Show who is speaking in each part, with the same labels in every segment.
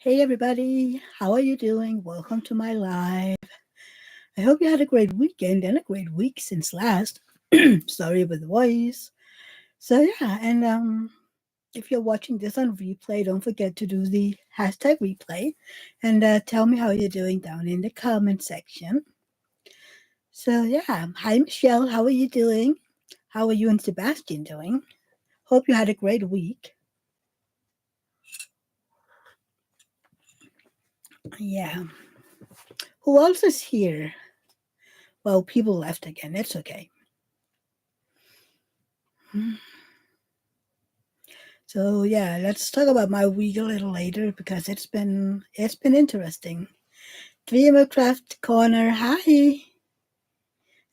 Speaker 1: Hey everybody, how are you doing? Welcome to my live. I hope you had a great weekend and a great week since last. Sorry about the voice. So yeah, and if you're watching this on replay, don't forget to do the hashtag replay and tell me how you're doing down in the comment section. So yeah, hi Michelle, how are you doing? How are you and Sebastian doing? Hope you had a great week. Yeah. Who else is here? Well, people left again. It's okay. So yeah, let's talk about my week a little later because it's been interesting. Dreamercraft Corner, hi.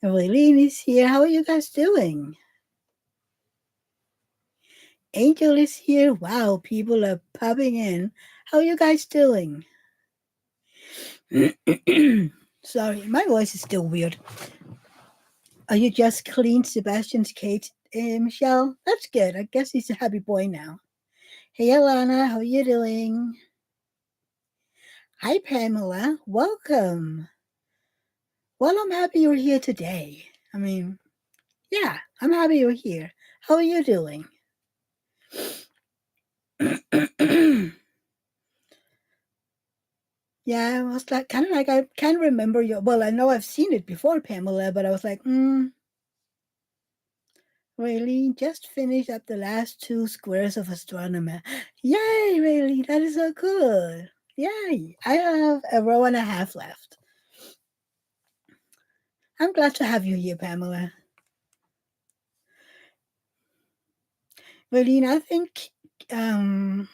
Speaker 1: Raylene is here. How are you guys doing? Angel is here. Wow, people are popping in. How are you guys doing? Sorry, my voice is still weird. Are you just cleaned Sebastian's cage, Michelle? That's good. I guess he's a happy boy now. Hey, Alana, how are you doing? Hi, Pamela. Welcome. Well, I'm happy you're here today. I mean, yeah, I'm happy you're here. How are you doing? Yeah, I was like, kind of like, I can't remember your. Well, I know I've seen it before, Pamela, but I was like, really? Just finished up the last two squares of astronomy. Yay, really? That is so cool. Yay. I have a row and a half left. I'm glad to have you here, Pamela. Raylene, I think can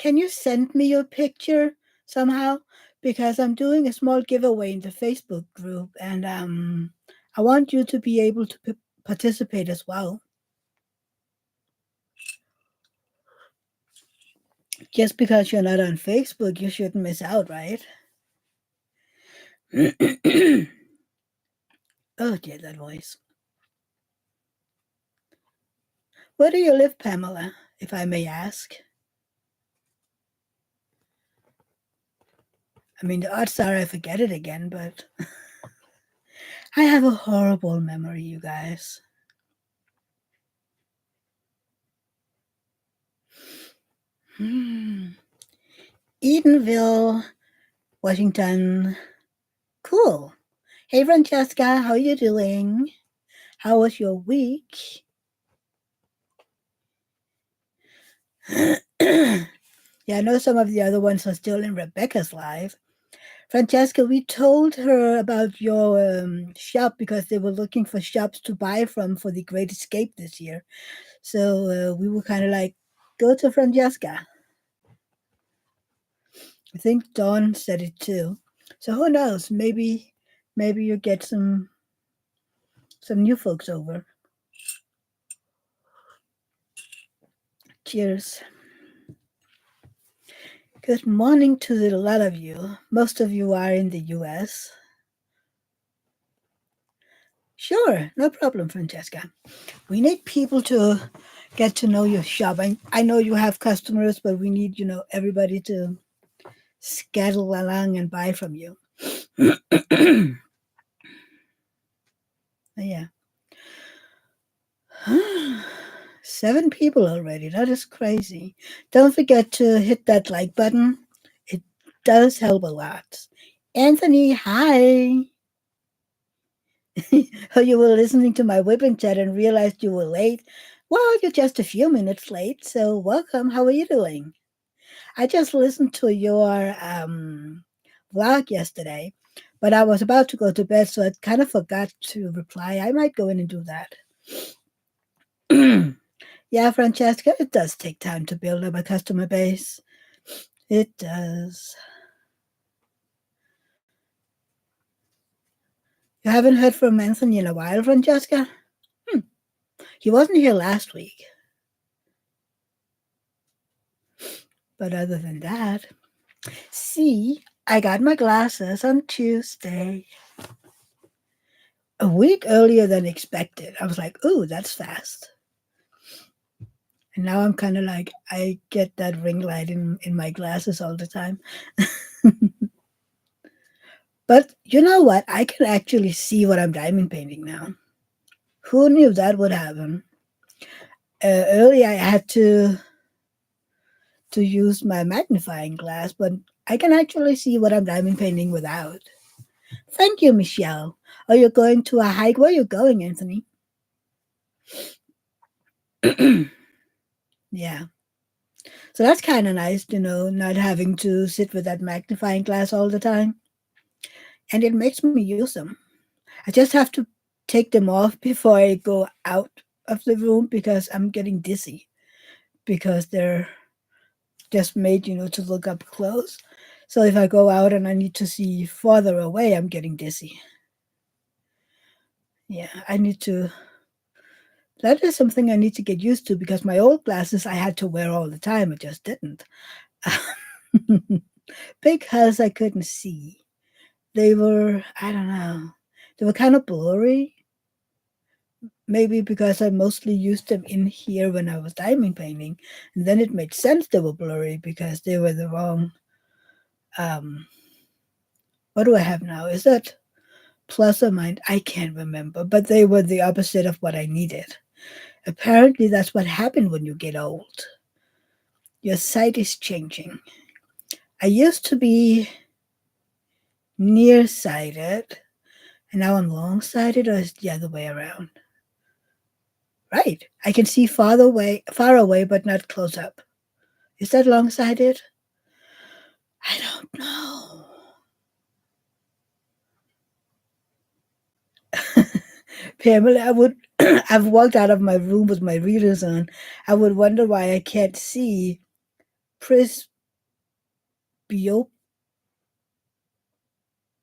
Speaker 1: you send me your picture somehow? Because I'm doing a small giveaway in the Facebook group, and I want you to be able to participate as well. Just because you're not on Facebook, you shouldn't miss out, right? Oh dear, that voice. Where do you live, Pamela, if I may ask? I mean, the odds are I forget it again, but I have a horrible memory, you guys. Edenville, Washington. Cool. Hey, Francesca, how are you doing? How was your week? Yeah, I know some of the other ones are still in Rebecca's live. Francesca, we told her about your shop because they were looking for shops to buy from for the Great Escape this year. So we were kind of like, go to Francesca. I think Dawn said it too. So who knows? Maybe you get some new folks over. Cheers. Good morning to a lot of you. Most of you are in the US. Sure, no problem, Francesca. We need people to get to know your shop. I know you have customers, but we need, everybody to scuttle along and buy from you. Yeah. 7 people already. That is crazy. Don't forget to hit that like button. It does help a lot. Anthony, hi. Oh, you were listening to my whipping chat and realized you were late. Well, you're just a few minutes late, so welcome. How are you doing? I just listened to your vlog yesterday, but I was about to go to bed, so I kind of forgot to reply. I might go in and do that. Yeah, Francesca, it does take time to build up a customer base. It does. You haven't heard from Anthony in a while, Francesca? He wasn't here last week. But other than that, see, I got my glasses on Tuesday. A week earlier than expected. I was like, ooh, that's fast. And now I'm kind of like, I get that ring light in my glasses all the time. But you know what? I can actually see what I'm diamond painting now. Who knew that would happen? Earlier, I had to use my magnifying glass, but I can actually see what I'm diamond painting without. Thank you, Michelle. Are you going to a hike? Where are you going, Anthony? Yeah. So that's kind of nice, not having to sit with that magnifying glass all the time. And it makes me use them. I just have to take them off before I go out of the room because I'm getting dizzy because they're just made, to look up close. So if I go out and I need to see farther away, I'm getting dizzy. Yeah, I need to. That is something I need to get used to because my old glasses I had to wear all the time. I just didn't. Because I couldn't see. They were, I don't know, they were kind of blurry. Maybe because I mostly used them in here when I was diamond painting. And then it made sense they were blurry because they were the wrong. Um, what do I have now? Is that plus or minus? I can't remember. But they were the opposite of what I needed. Apparently, that's what happened when you get old. Your sight is changing. I used to be nearsighted, and now I'm long-sighted, or is it the other way around? Right. I can see far away, but not close up. Is that long-sighted? I don't know. Pamela, I would. I've walked out of my room with my readers on. I would wonder why I can't see presbyop-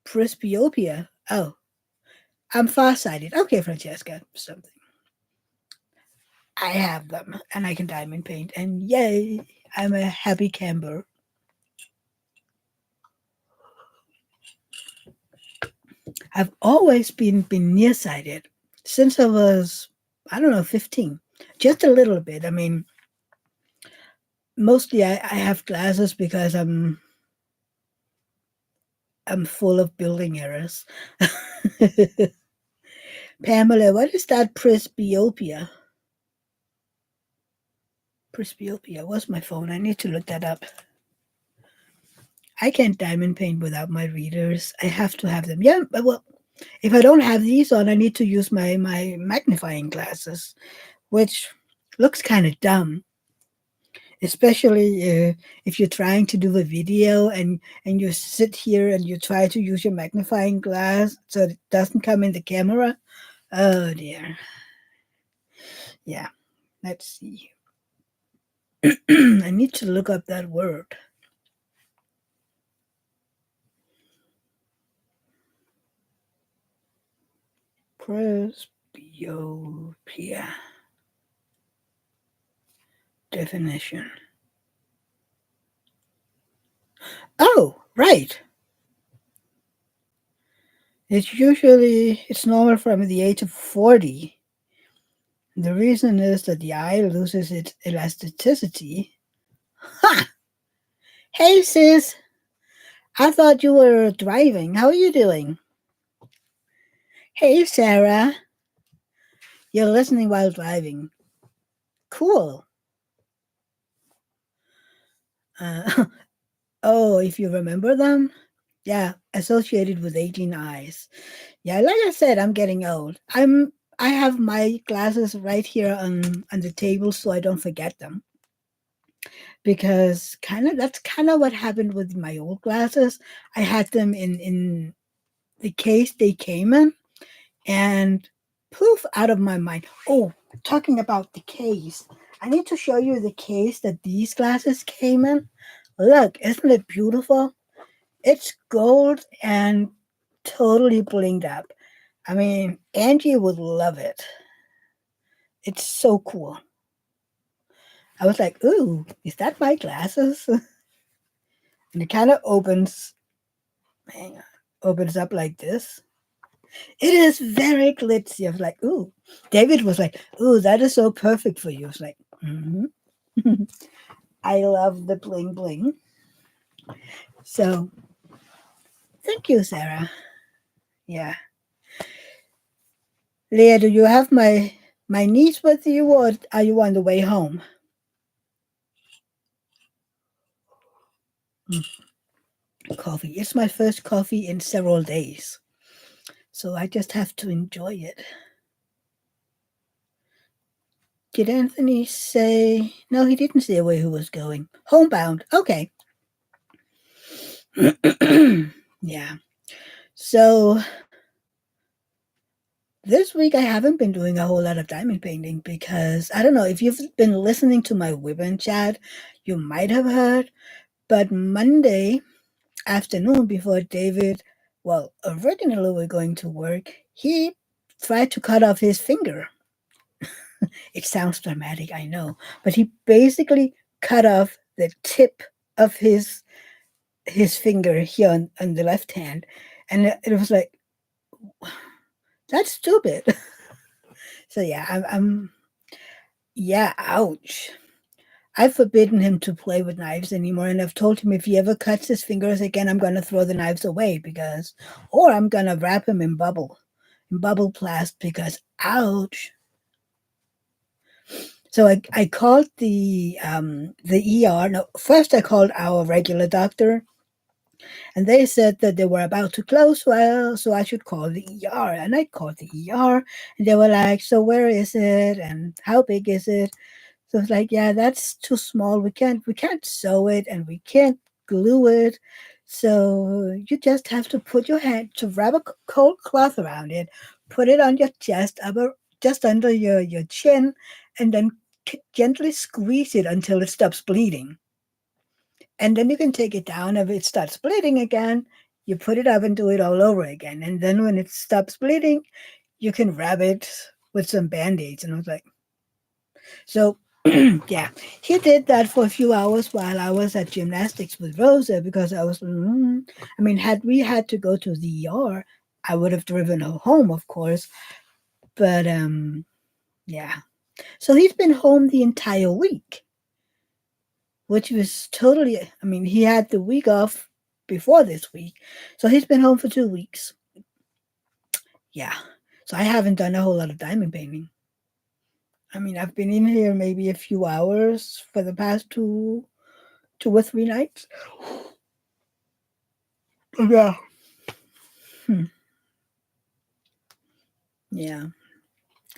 Speaker 1: presbyopia. Oh, I'm farsighted. Okay, Francesca, something. I have them, and I can diamond paint, and yay, I'm a happy camper. I've always been nearsighted since I was, I don't know, 15. Just a little bit. I mean, mostly I have glasses because I'm full of building errors. Pamela, what is that presbyopia? Presbyopia. What's my phone? I need to look that up. I can't diamond paint without my readers. I have to have them. Yeah, but well, if I don't have these on, I need to use my magnifying glasses, which looks kind of dumb, especially if you're trying to do a video and you sit here and you try to use your magnifying glass so it doesn't come in the camera. Oh dear. Yeah, let's see. I need to look up that word. Presbyopia. Definition. Oh, right. It's normal from the age of 40. The reason is that the eye loses its elasticity. Ha! Hey sis, I thought you were driving. How are you doing? Hey Sarah, you're listening while driving. Cool. Uh, oh, if you remember them? Yeah, associated with 18 eyes. Yeah, like I said, I'm getting old. I have my glasses right here on the table so I don't forget them. Because that's kind of what happened with my old glasses. I had them in the case they came in and poof out of my mind. Oh, talking about the case. I need to show you the case that these glasses came in. Look, isn't it beautiful? It's gold and totally blinged up. I mean, Angie would love it. It's so cool. I was like, ooh, is that my glasses? And it kind of hang on, opens up like this. It is very glitzy. I was like, ooh. David was like, ooh, that is so perfect for you. I was like, mm-hmm. I love the bling bling. So thank you, Sarah. Yeah. Leah, do you have my niece with you, or are you on the way home? Coffee. It's my first coffee in several days. So I just have to enjoy it. Did Anthony say? No, he didn't say where he was going. Homebound. Okay. Yeah. So this week I haven't been doing a whole lot of diamond painting because I don't know if you've been listening to my women chat, you might have heard. But Monday afternoon, before David, well, originally we're going to work, he tried to cut off his finger. It sounds dramatic, I know, but he basically cut off the tip of his finger here on the left hand, and it was like, that's stupid. So yeah, I'm yeah, ouch. I've forbidden him to play with knives anymore, and I've told him if he ever cuts his fingers again, I'm gonna throw the knives away because, or I'm gonna wrap him in bubble plast because, ouch. So I called the ER. No, first I called our regular doctor, and they said that they were about to close. Well, so I should call the ER, and I called the ER, and they were like, "So where is it, and how big is it?" So it's like, yeah, that's too small. We can't sew it and we can't glue it. So you just have to put your hand to wrap a cold cloth around it, put it on your chest, just under your chin, and then gently squeeze it until it stops bleeding. And then you can take it down. If it starts bleeding again, you put it up and do it all over again. And then when it stops bleeding, you can wrap it with some band-aids. And I was like, so, yeah, he did that for a few hours while I was at gymnastics with Rosa because I was, I mean, had we had to go to the ER, I would have driven her home, of course. But, yeah. So he's been home the entire week, which was totally, I mean, he had the week off before this week. So he's been home for 2 weeks. Yeah. So I haven't done a whole lot of diamond painting. I mean, I've been in here maybe a few hours for the past two or three nights. Yeah. Hmm. Yeah.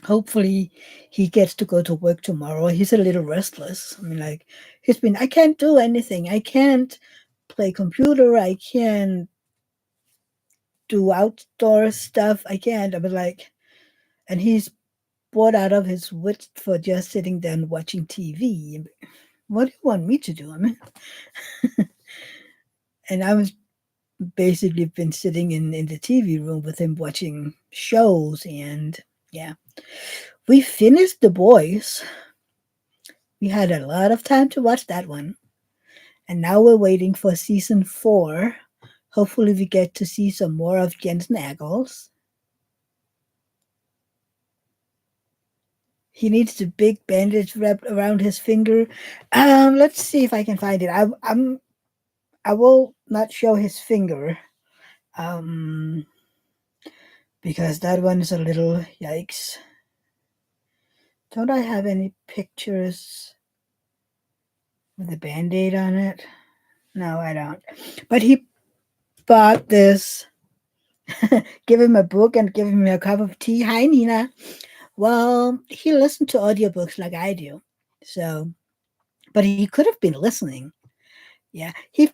Speaker 1: Hopefully he gets to go to work tomorrow. He's a little restless. I mean, like, he's been, I can't do anything. I can't play computer. I can't do outdoor stuff. I can't. I was like, and he's bored out of his wits for just sitting there and watching TV. What do you want me to do? I mean, and I was basically been sitting in the TV room with him watching shows and yeah. We finished The Boys. We had a lot of time to watch that one. And now we're waiting for season 4. Hopefully we get to see some more of Jensen Ackles. He needs the big bandage wrapped around his finger. Let's see if I can find it. I will not show his finger. Um because that one is a little yikes. Don't I have any pictures with a band-aid on it? No, I don't. But he bought this. Give him a book and give him a cup of tea. Hi, Nina. Well, he listened to audiobooks like I do. So, but he could have been listening. Yeah, he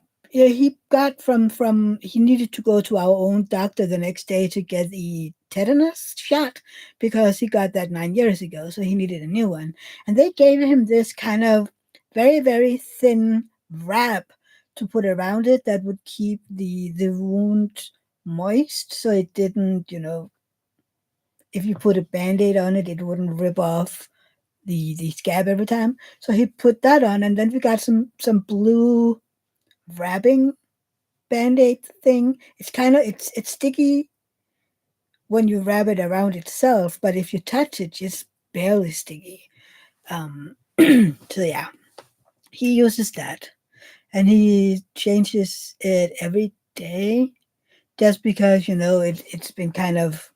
Speaker 1: got from he needed to go to our own doctor the next day to get the tetanus shot because he got that 9 years ago, so he needed a new one. And they gave him this kind of very thin wrap to put around it that would keep the wound moist, so it didn't, if you put a band-aid on it, it wouldn't rip off the scab every time. So he put that on, and then we got some blue wrapping band-aid thing. It's kind of it's sticky when you wrap it around itself, but if you touch it, it's barely sticky. So yeah. He uses that, and he changes it every day just because it's been kind of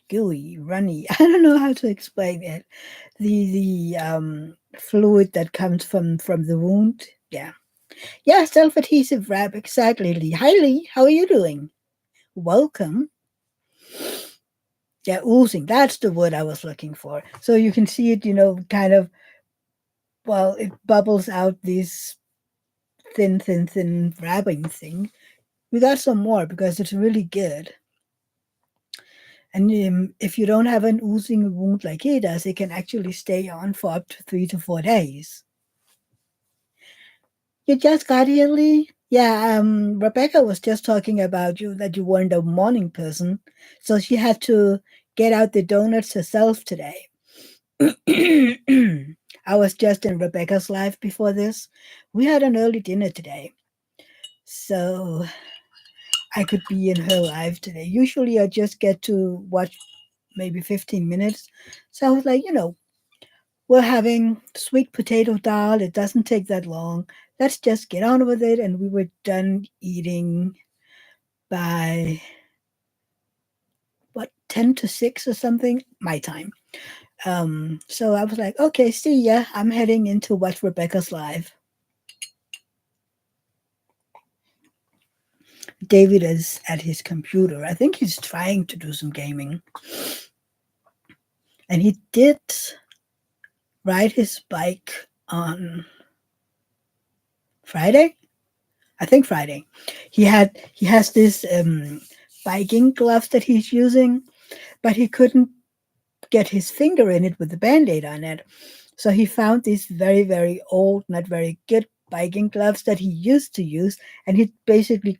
Speaker 1: gooey, runny. I don't know how to explain it. The fluid that comes from the wound. Yeah, yeah, self-adhesive wrap, exactly, Lee. Hi, Lee. How are you doing? Welcome. Yeah, oozing. That's the word I was looking for. So you can see it, kind of, well, it bubbles out these thin wrapping thing. We got some more because it's really good. And if you don't have an oozing wound like he does, it can actually stay on for up to 3 to 4 days. You just got here, Lee? Yeah, Rebecca was just talking about you that you weren't a morning person. So she had to get out the donuts herself today. I was just in Rebecca's life before this. We had an early dinner today. So I could be in her live today. Usually I just get to watch maybe 15 minutes. So I was like, we're having sweet potato dal. It doesn't take that long. Let's just get on with it. And we were done eating by what, 10 to 6 or something, my time. So I was like, okay, see ya. I'm heading into watch Rebecca's live. David is at his computer. I think he's trying to do some gaming. And he did ride his bike on Friday. I think Friday. He has this biking gloves that he's using, but he couldn't get his finger in it with the band-aid on it. So he found these very, very old, not very good biking gloves that he used to use, and he basically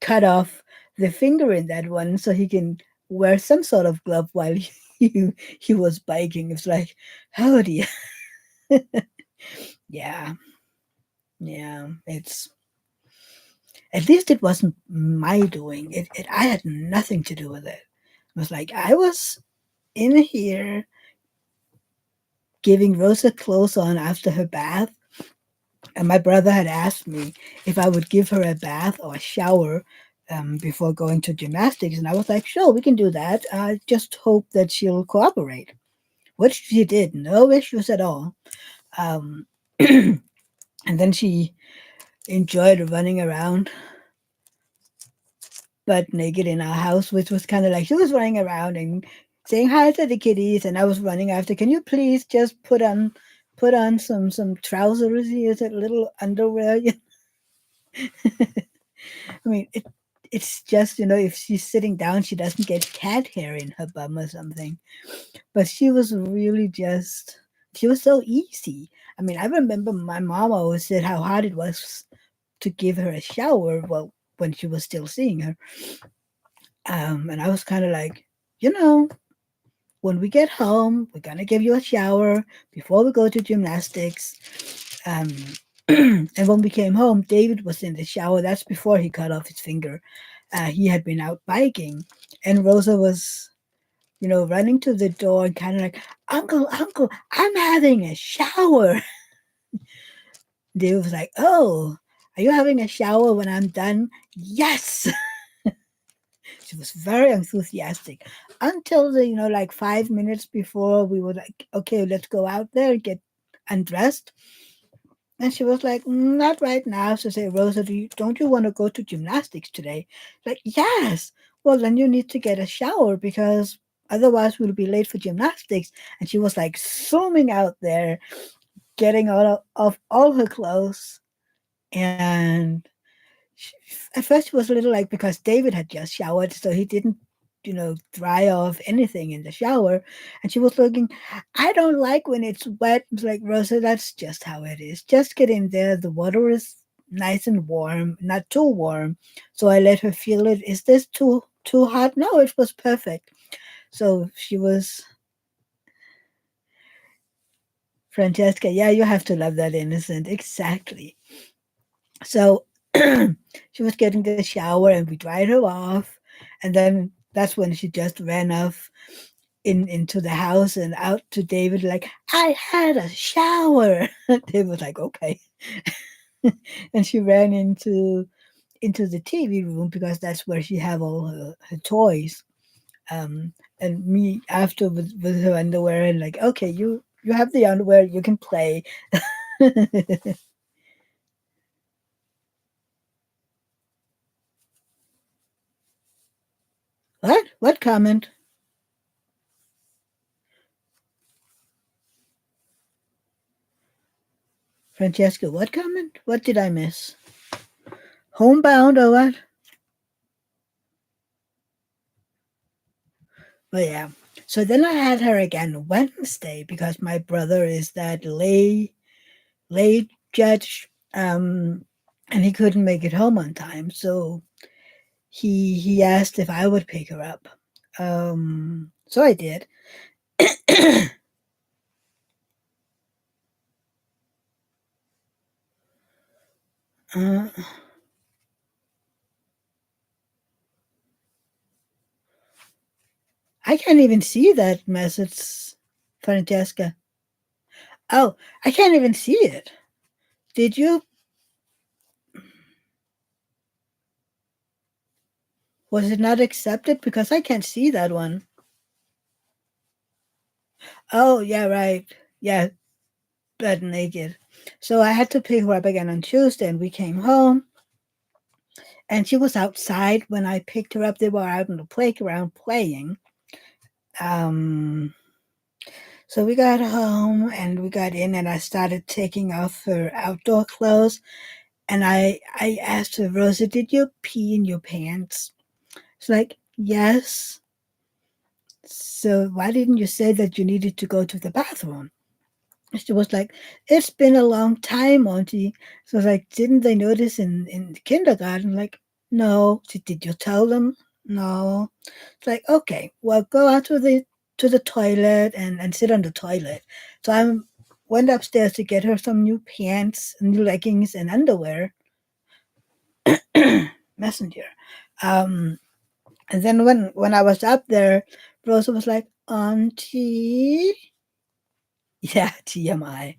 Speaker 1: cut off the finger in that one so he can wear some sort of glove while he was biking. It's like, oh dear. Yeah, yeah. It's at least it wasn't my doing. I had nothing to do with it. It was like I was in here giving Rosa clothes on after her bath, and my brother had asked me if I would give her a bath or a shower before going to gymnastics, and I was like, sure, we can do that. I just hope that she'll cooperate, which she did, no issues at all. Um, and then she enjoyed running around butt naked in our house, which was kind of like she was running around and saying hi to the kitties, and I was running after. Can you please just put on some trousers here, that little underwear? I mean, it's just if she's sitting down, she doesn't get cat hair in her bum or something. But she was really just she was so easy. I mean, I remember my mom always said how hard it was to give her a shower. Well, when she was still seeing her. And I was kind of like, you know, when we get home, we're gonna give you a shower before we go to gymnastics. Um, and when we came home, David was in the shower. That's before he cut off his finger. He had been out biking, and Rosa was, running to the door and kind of like, Uncle, Uncle, I'm having a shower. David was like, Oh, are you having a shower when I'm done? Yes. She was very enthusiastic until like 5 minutes before we were like, okay, let's go out there and get undressed. And she was like, not right now. So I say, Rosa, don't you want to go to gymnastics today? Like, yes. Well, then you need to get a shower because otherwise we'll be late for gymnastics. And she was like zooming out there, getting of all her clothes. And at first it was a little like because David had just showered, so he didn't, dry off anything in the shower. And she was looking, I don't like when it's wet. It's like, Rosa, that's just how it is. Just get in there. The water is nice and warm, not too warm. So I let her feel it. Is this too hot? No, it was perfect. So she was Francesca. Yeah, you have to love that innocent. Exactly. So she was getting the shower and we dried her off. And then that's when she just ran off into the house and out to David, like, I had a shower. David was like, okay. And she ran into the TV room because that's where she have all her toys. Um, and me after with her underwear and like, okay, you have the underwear, you can play. What? What comment? Francesca, what comment? What did I miss? Homebound or what? But yeah. So then I had her again Wednesday because my brother is that lay judge, and he couldn't make it home on time. So he asked if I would pick her up. So I did. uh, I can't even see that message, Francesca. Oh, I can't even see it. Did you? Was it not accepted? Because I can't see that one. Oh, yeah, right. Yeah, but naked. So I had to pick her up again on Tuesday, and we came home, and she was outside when I picked her up. They were out in the playground playing. Um, so we got home and we got in, and I started taking off her outdoor clothes. And I asked her, Rosa, did you pee in your pants? She's like, yes. So why didn't you say that you needed to go to the bathroom? She was like, it's been a long time, Auntie. So I was like, didn't they notice in kindergarten? Like, no. She, did you tell them? No. It's like, okay, well, go out to the toilet and sit on the toilet. So I went upstairs to get her some new pants, new leggings, and underwear. Messenger. Um, and then when I was up there, Rosa was like, Auntie, yeah, TMI.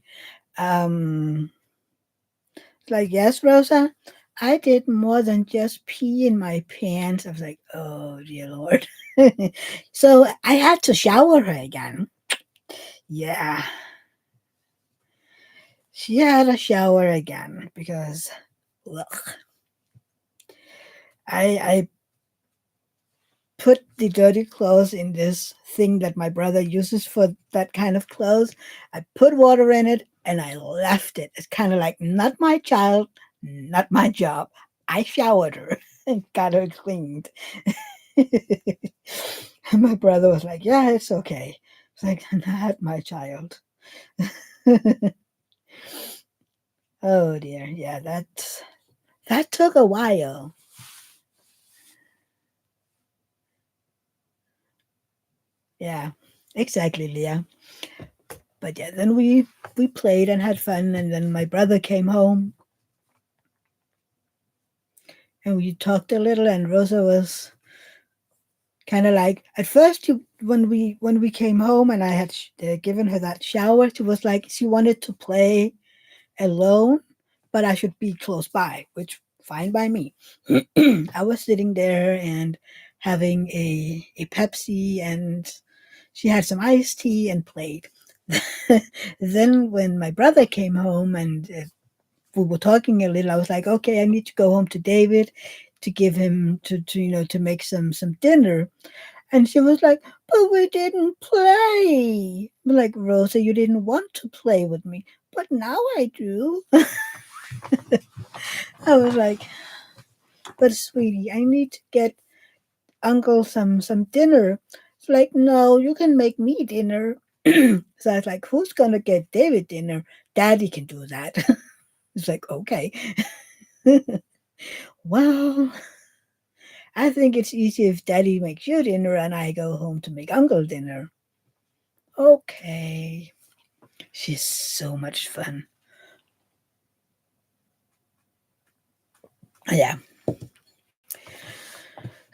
Speaker 1: Um, like, yes, Rosa, I did more than just pee in my pants. I was like, oh dear Lord. So I had to shower her again. Yeah, she had a shower again because ugh, I put the dirty clothes in this thing that my brother uses for that kind of clothes. I put water in it and I left it. It's kind of like, not my child, not my job. I showered her and got her cleaned. And my brother was like, yeah, it's okay. It's like, not my child. Oh dear. Yeah, that took a while. Yeah, exactly, Leah. But yeah, then we played and had fun, and then my brother came home and we talked a little. And Rosa was kind of like, at first, when we came home and I had given her that shower, she was like she wanted to play alone, but I should be close by, which fine by me. I was sitting there and having a Pepsi, and she had some iced tea and played. Then when my brother came home and we were talking a little, I was like, okay, I need to go home to David to give him to to make some dinner. And she was like, but we didn't play. I'm like, Rosa, you didn't want to play with me, but now I do. I was like, but sweetie, I need to get uncle some dinner. It's like, no, you can make me dinner. So I was like, who's gonna get David dinner? Daddy can do that. It's like, okay. Well, I think it's easy if Daddy makes you dinner and I go home to make Uncle dinner. Okay. She's so much fun. Yeah.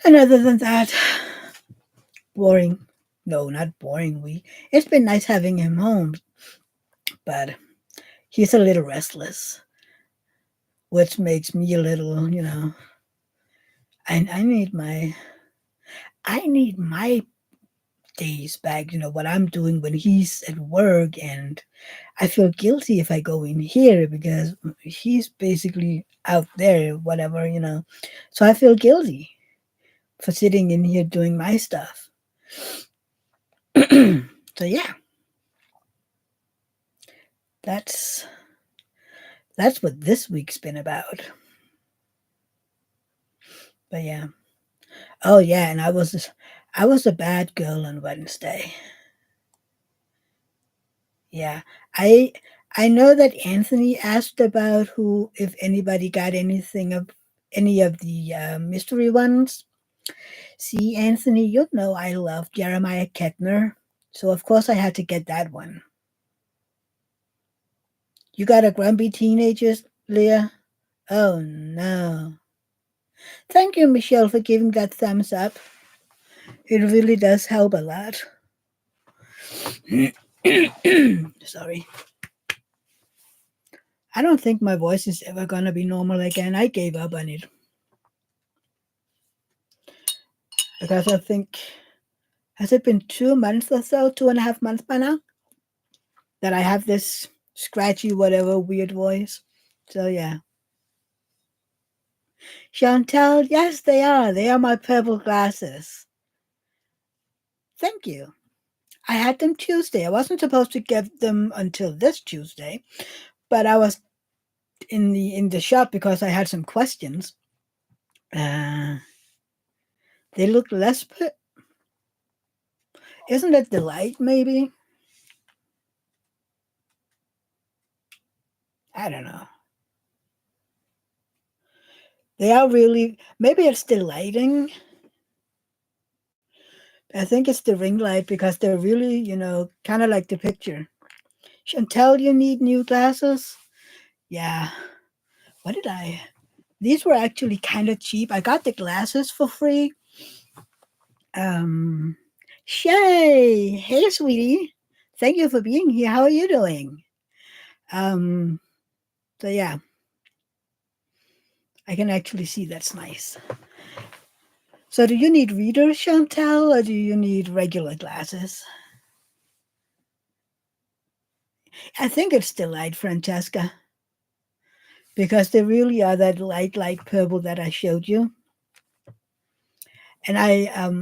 Speaker 1: And other than that, boring. No, not boring week. It's been nice having him home, but he's a little restless, which makes me a little, I need my days back, what I'm doing when he's at work, and I feel guilty if I go in here because he's basically out there, whatever. So I feel guilty for sitting in here doing my stuff. So yeah, that's that's what this week's been about. But yeah. Oh yeah, and I was a bad girl on Wednesday. Yeah. I I know that Anthony asked about who if anybody got anything of any of the mystery ones. See, Anthony, you know I love Jeremiah Kettner, so of course I had to get that one. You got a grumpy teenager, Leah? Oh no. Thank you, Michelle, for giving that thumbs up. It really does help a lot. Sorry. I don't think my voice is ever gonna be normal again. I gave up on it because I think has it been 2 months or so, 2.5 months by now, that I have this scratchy, whatever, weird voice. So yeah. Chantel, yes, they are. They are my purple glasses. Thank you. I had them Tuesday. I wasn't supposed to get them until this Tuesday, but I was in the shop because I had some questions. Uh, they look less. Isn't it the light? Maybe I don't know. They are really. Maybe it's the lighting. I think it's the ring light because they're really, kind of like the picture. Chantel, you need new glasses? Yeah. What did I? These were actually kind of cheap. I got the glasses for free. Um, Shay, hey, sweetie. Thank you for being here. How are you doing? Um, so yeah, I can actually see that's nice. So do you need readers, Chantel, or do you need regular glasses? I think it's the light, Francesca, because they really are that light purple that I showed you. And I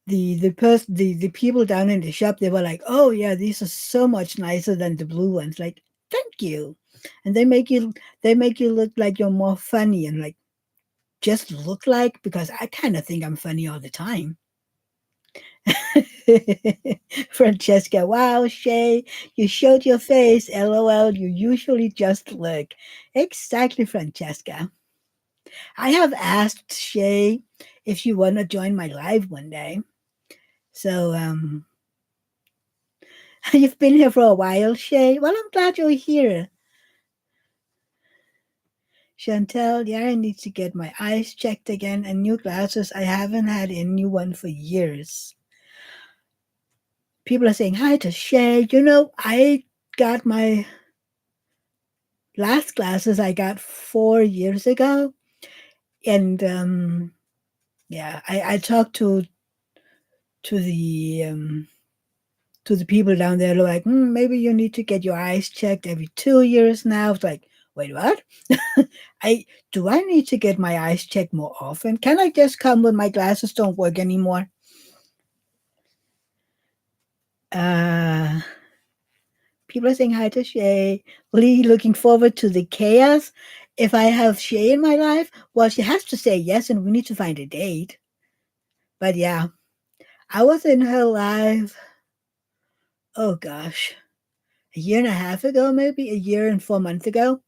Speaker 1: the people down in the shop, they were like, "Oh yeah, these are so much nicer than the blue ones." Like, thank you. And they make you look like you're more funny and like just look like because I kind of think I'm funny all the time. Francesca, wow, Shay, you showed your face. LOL, you usually just look. Exactly, Francesca. I have asked Shay if you want to join my live one day. So, you've been here for a while, Shay. Well, I'm glad you're here. Chantel, yeah, I need to get my eyes checked again and new glasses. I haven't had a new one for years. People are saying hi to Shay. I got my last glasses I got 4 years ago. And yeah, I talked to the um, to the people down there. They're like, maybe you need to get your eyes checked every 2 years now. It's like, wait, what? I I need to get my eyes checked more often? Can I just come when my glasses don't work anymore? Uh, People are saying hi to Shay. Really looking forward to the chaos. If I have Shay in my life, well, she has to say yes, and we need to find a date. But yeah, I was in her live. Oh gosh, a year and a half ago, maybe a year and 4 months ago.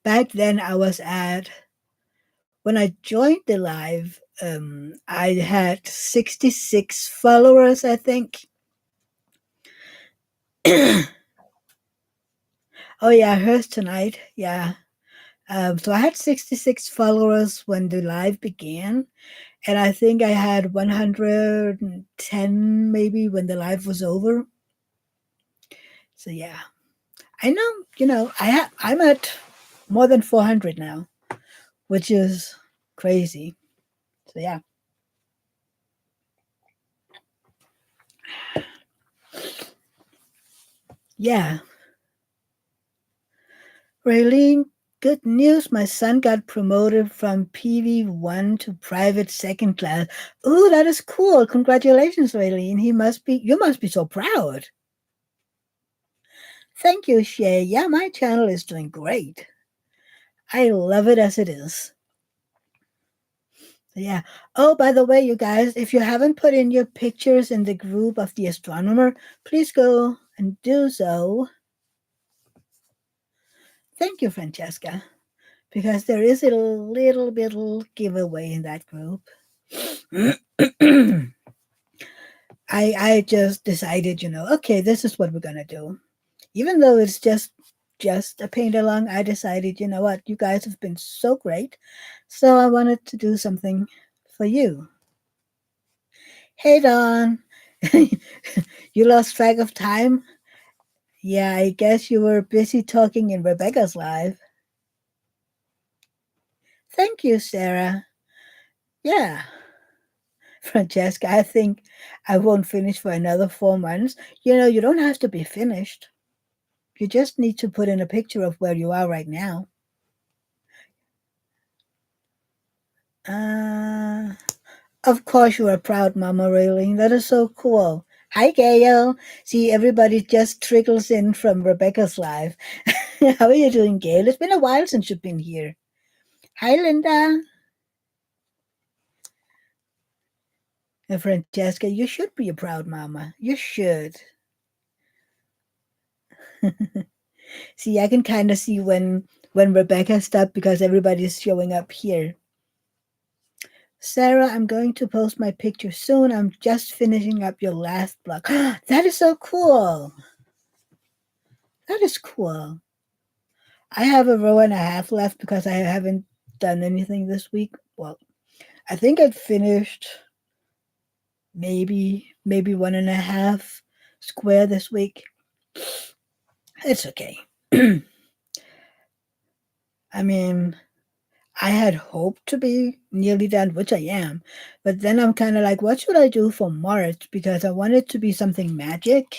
Speaker 1: Back then, I was at when I joined the live. I had 66 followers, I think. Oh yeah, hers tonight. Yeah. So I had 66 followers when the live began, And I think I had 110 maybe when the live was over. So yeah, I know, I'm at more than 400 now, which is crazy. So yeah. Yeah. Raylene, good news. My son got promoted from PV1 to private second class. Ooh, that is cool. Congratulations, Raylene. You must be so proud. Thank you, Shay. Yeah, my channel is doing great. I love it as it is. Yeah. Oh, by the way, you guys, if you haven't put in your pictures in the group of the astronomer, please go and do so. Thank you, Francesca, because there is a little bit giveaway in that group. I just decided, okay, this is what we're gonna do. Even though it's just a paint along, I decided, you know what, you guys have been so great, so I wanted to do something for you. Hey, Don. You lost track of time? Yeah, I guess you were busy talking in Rebecca's live. Thank you, Sarah. Yeah, Francesca, I think I won't finish for another 4 months. You don't have to be finished. You just need to put in a picture of where you are right now. Uh, of course, you're a proud mama, Raylene. That is so cool. Hi, Gail. See, everybody just trickles in from Rebecca's live. How are you doing, Gail? It's been a while since you've been here. Hi, Linda. And Francesca, you should be a proud mama. You should. See, I can kind of see when Rebecca stopped because everybody's showing up here. Sarah, I'm going to post my picture soon. I'm just finishing up your last blog. That is so cool. That is cool. I have a row and a half left because I haven't done anything this week. Well, I think I'd finished maybe one and a half square this week. It's okay. I mean, I had hoped to be nearly done, which I am, but then I'm kind of like, what should I do for March? Because I want it to be something magic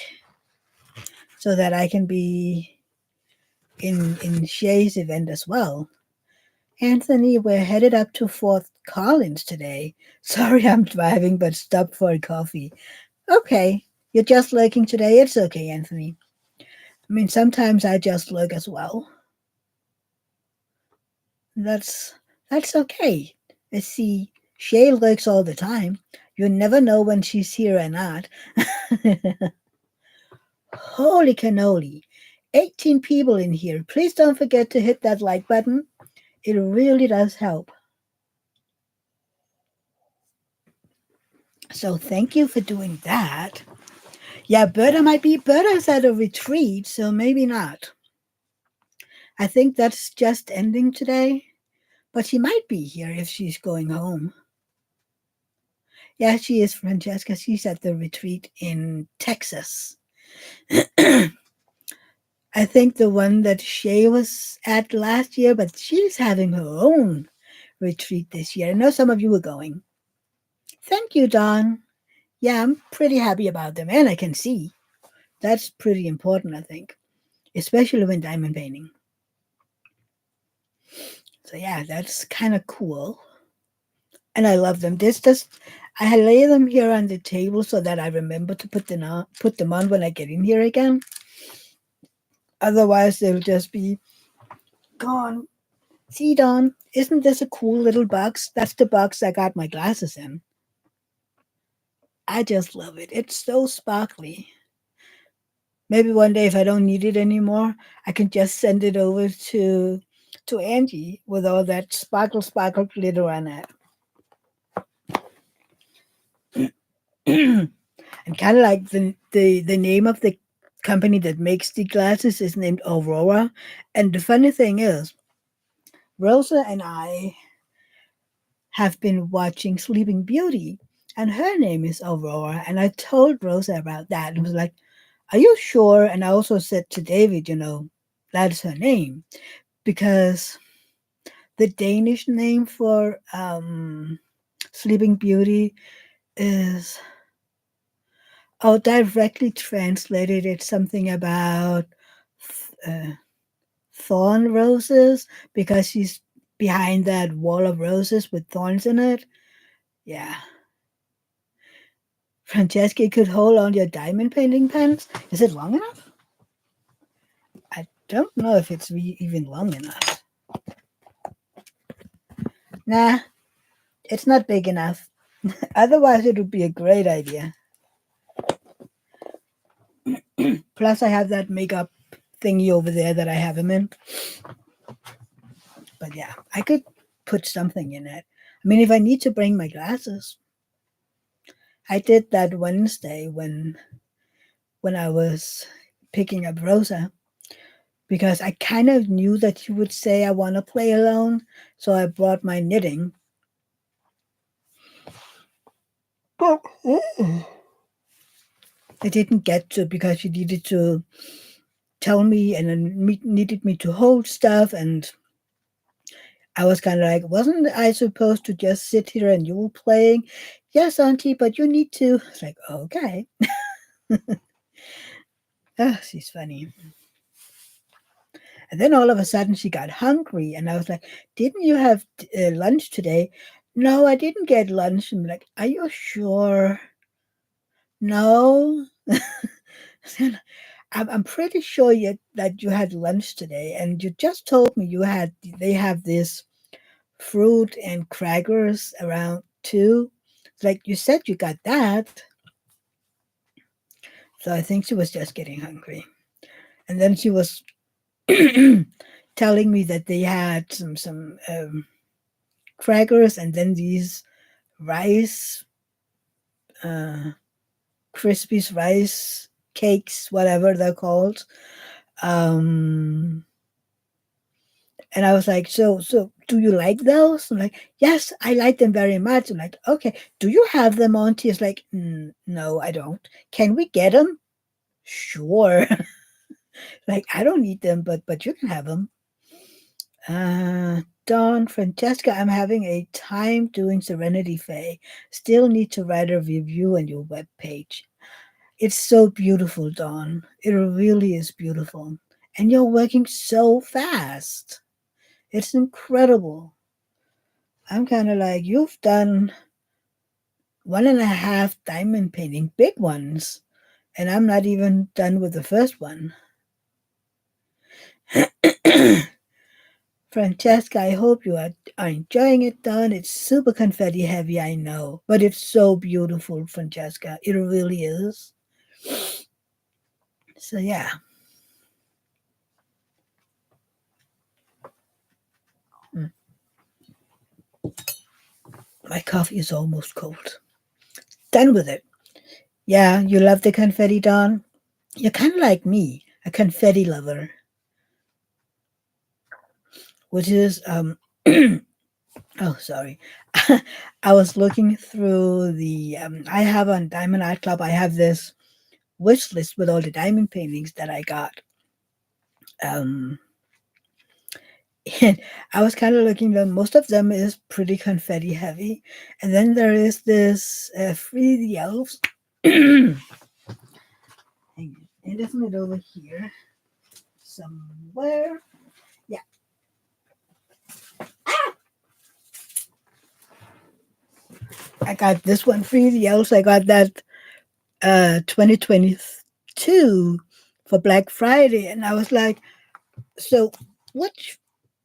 Speaker 1: so that I can be in Shay's event as well. Anthony, we're headed up to Fort Collins today. Sorry I'm driving, but stopped for a coffee. Okay, you're just lurking today. It's okay, Anthony. I mean, sometimes I just lurk as well. That's that's okay. You see, Shay lurks all the time. You never know when she's here or not. Holy cannoli. 18 people in here. Please don't forget to hit that like button. It really does help. So thank you for doing that. Yeah, Berta's at a retreat, so maybe not. I think that's just ending today, but she might be here if she's going home. Yeah, she is, Francesca. She's at the retreat in Texas. I think the one that Shay was at last year, but she's having her own retreat this year. I know some of you were going. Thank you, Don. Yeah, I'm pretty happy about them, and I can see. That's pretty important, I think, especially when diamond painting. So yeah, that's kind of cool. And I love them. This just I lay them here on the table so that I remember to put them on when I get in here again. Otherwise, they'll just be gone. See, Don, isn't this a cool little box? That's the box I got my glasses in. I just love it. It's so sparkly. Maybe one day, if I don't need it anymore, I can just send it over to Angie with all that sparkle glitter on it. And kind of like the name of the company that makes the glasses is named Aurora. And the funny thing is, Rosa and I have been watching Sleeping Beauty, and her name is Aurora. And I told Rosa about that and was like, "Are you sure?" And I also said to David, that's her name because the Danish name for Sleeping Beauty is, oh, directly translated, it's something about uh, thorn roses because she's behind that wall of roses with thorns in it. Yeah. Francesca could hold on your diamond painting pens. Is it long enough? I don't know if it's even long enough. Nah, it's not big enough. Otherwise, it would be a great idea. Plus, I have that makeup thingy over there that I have him in. But yeah, I could put something in it. I mean, if I need to bring my glasses, I did that Wednesday when I was picking up Rosa because I kind of knew that she would say I want to play alone, so I brought my knitting. But I didn't get to because she needed to tell me and then needed me to hold stuff, and I was kind of like, wasn't I supposed to just sit here and you were playing? Yes, Auntie, but you need to. It's like, okay. Oh, she's funny. And then all of a sudden she got hungry, and I was like, "Didn't you have lunch today?" "No, I didn't get lunch." I'm like, "Are you sure?" "No." I'm pretty sure that you had lunch today, and you just told me they have this fruit and crackers around too. It's like you said you got that. So I think she was just getting hungry. And then she was telling me that they had some crackers and then these rice, uh, Krispies rice cakes, whatever they're called. Um, and I was like, so do you like those? I'm like, yes, I like them very much. I'm like, okay, do you have them, Auntie? It's like, no, I don't. Can we get them? Sure. Like, I don't need them, but you can have them. Dawn, Francesca, I'm having a time doing Serenity Faye. Still need to write a review on your webpage. It's so beautiful, Dawn. It really is beautiful. And you're working so fast. It's incredible. I'm kind of like, you've done 1.5 diamond painting, big ones. And I'm not even done with the first one. Francesca, I hope you are enjoying it, Don. It's super confetti heavy, I know, but it's so beautiful, Francesca. It really is. So, yeah. Mm. My coffee is almost cold. Done with it. Yeah, you love the confetti, Don? You're kind of like me, a confetti lover, which is, oh, sorry. I was looking through I have on Diamond Art Club, I have this wish list with all the diamond paintings that I got. Um, and I was kind of looking at most of them is pretty confetti heavy. And then there is this Free the Elves. Hang on. And isn't it over here somewhere? Yeah. I got this one, Free the Elves. I got that 2022 for Black Friday. And I was like, so which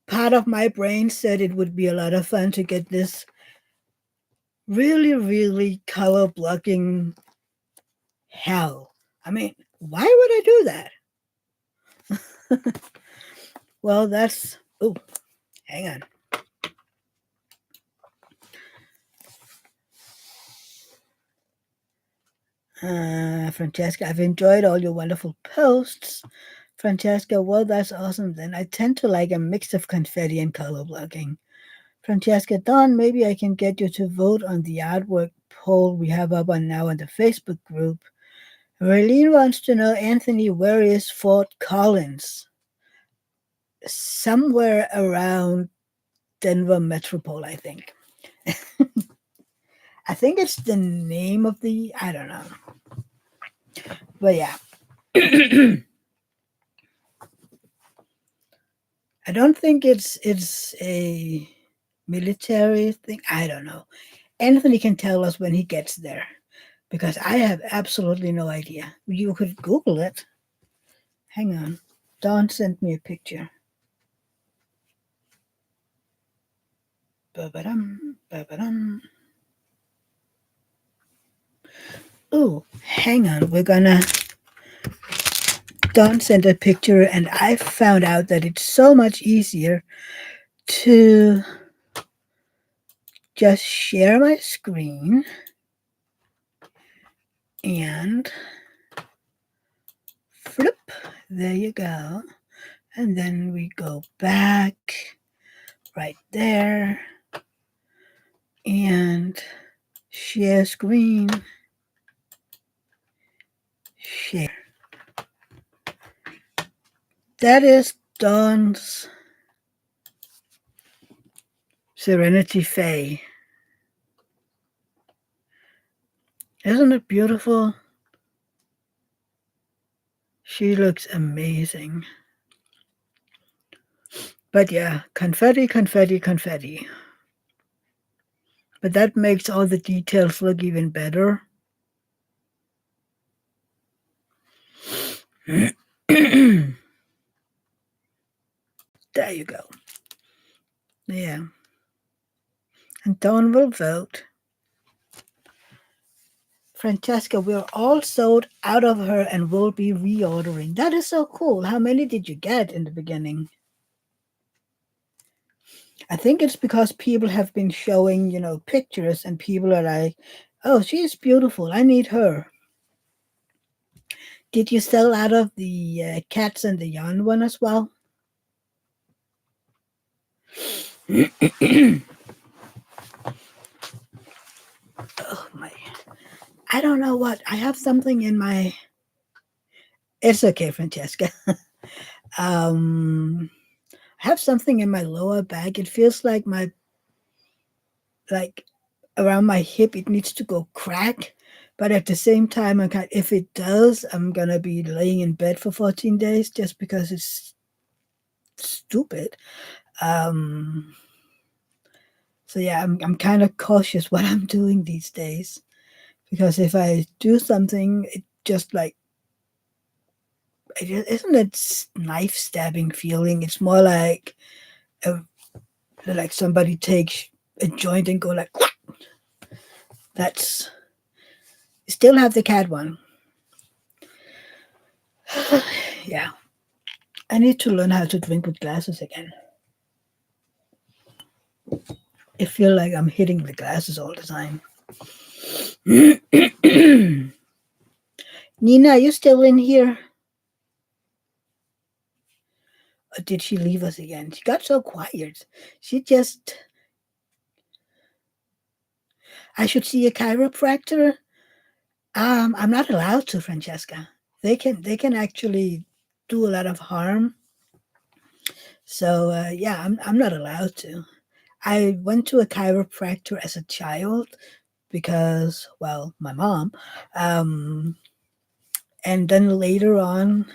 Speaker 1: part of my brain said it would be a lot of fun to get this really, really color blocking hell? I mean, why would I do that? Well, that's. Oh, hang on. Francesca, I've enjoyed all your wonderful posts. Francesca, well, that's awesome then. I tend to like a mix of confetti and color blocking. Francesca Don, maybe I can get you to vote on the artwork poll we have up on now on the Facebook group. Raylene wants to know, Anthony, where is Fort Collins? Somewhere around Denver Metropole, I think. I think it's the name of the, I don't know. But yeah. I don't think it's a military thing. I don't know. Anthony can tell us when he gets there because I have absolutely no idea. You could Google it. Hang on. Dawn sent me a picture. Ba-ba-dum, ba-ba-dum. Oh, hang on. Dawn sent a picture, and I found out that it's so much easier to just share my screen and flip. There you go. And then we go back right there and share screen, share. That is Dawn's Serenity Faye. Isn't it beautiful? She looks amazing. But yeah, confetti, confetti, confetti. But that makes all the details look even better. There you go. Yeah. And Dawn will vote. Francesca, we're all sold out of her and will be reordering. That is so cool. How many did you get in the beginning? I think it's because people have been showing, pictures and people are like, oh, she's beautiful. I need her. Did you sell out of the cats and the yarn one as well? Oh my. I don't know what. I have something in my. It's okay, Francesca. I have something in my lower back. It feels like like around my hip, it needs to go crack. But at the same time, if it does, I'm gonna be laying in bed for 14 days just because it's stupid. Um, so yeah, I'm kind of cautious what I'm doing these days because if I do something, it just like isn't it knife stabbing feeling? It's more like somebody takes a joint and go like. That's still have the cat one. Yeah, I need to learn how to drink with glasses again. I feel like I'm hitting the glasses all the time. Nina, are you still in here? Or did she leave us again? She got so quiet. She just. I should see a chiropractor. I'm not allowed to, Francesca. They can actually do a lot of harm. So yeah, I'm not allowed to. I went to a chiropractor as a child because, well, my mom. And then later on,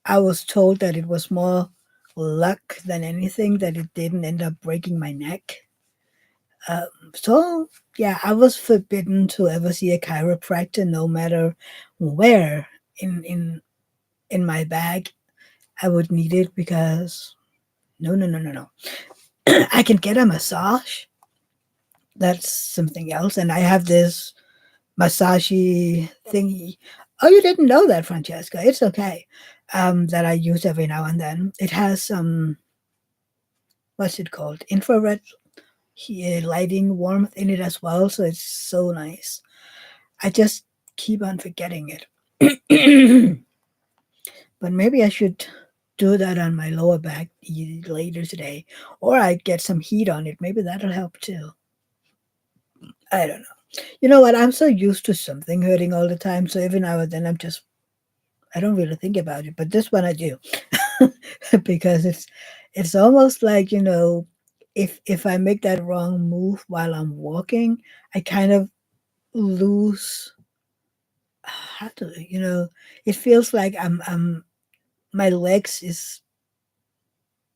Speaker 1: I was told that it was more luck than anything that it didn't end up breaking my neck. So yeah, I was forbidden to ever see a chiropractor, no matter where in my bag I would need it because no no no no no. I can get a massage. That's something else, and I have this massagey thingy. Oh, you didn't know that, Francesca? It's okay. That I use every now and then. It has some what's it called? Infrared lighting warmth in it as well, so it's so nice. I just keep on forgetting it. But maybe I should do that on my lower back later today, or I get some heat on it. Maybe that'll help too. I don't know. You know what? I'm so used to something hurting all the time, so every now and then I don't really think about it. But this one I do, because it's almost like, if I make that wrong move while I'm walking, I kind of lose. How to, it feels like my legs is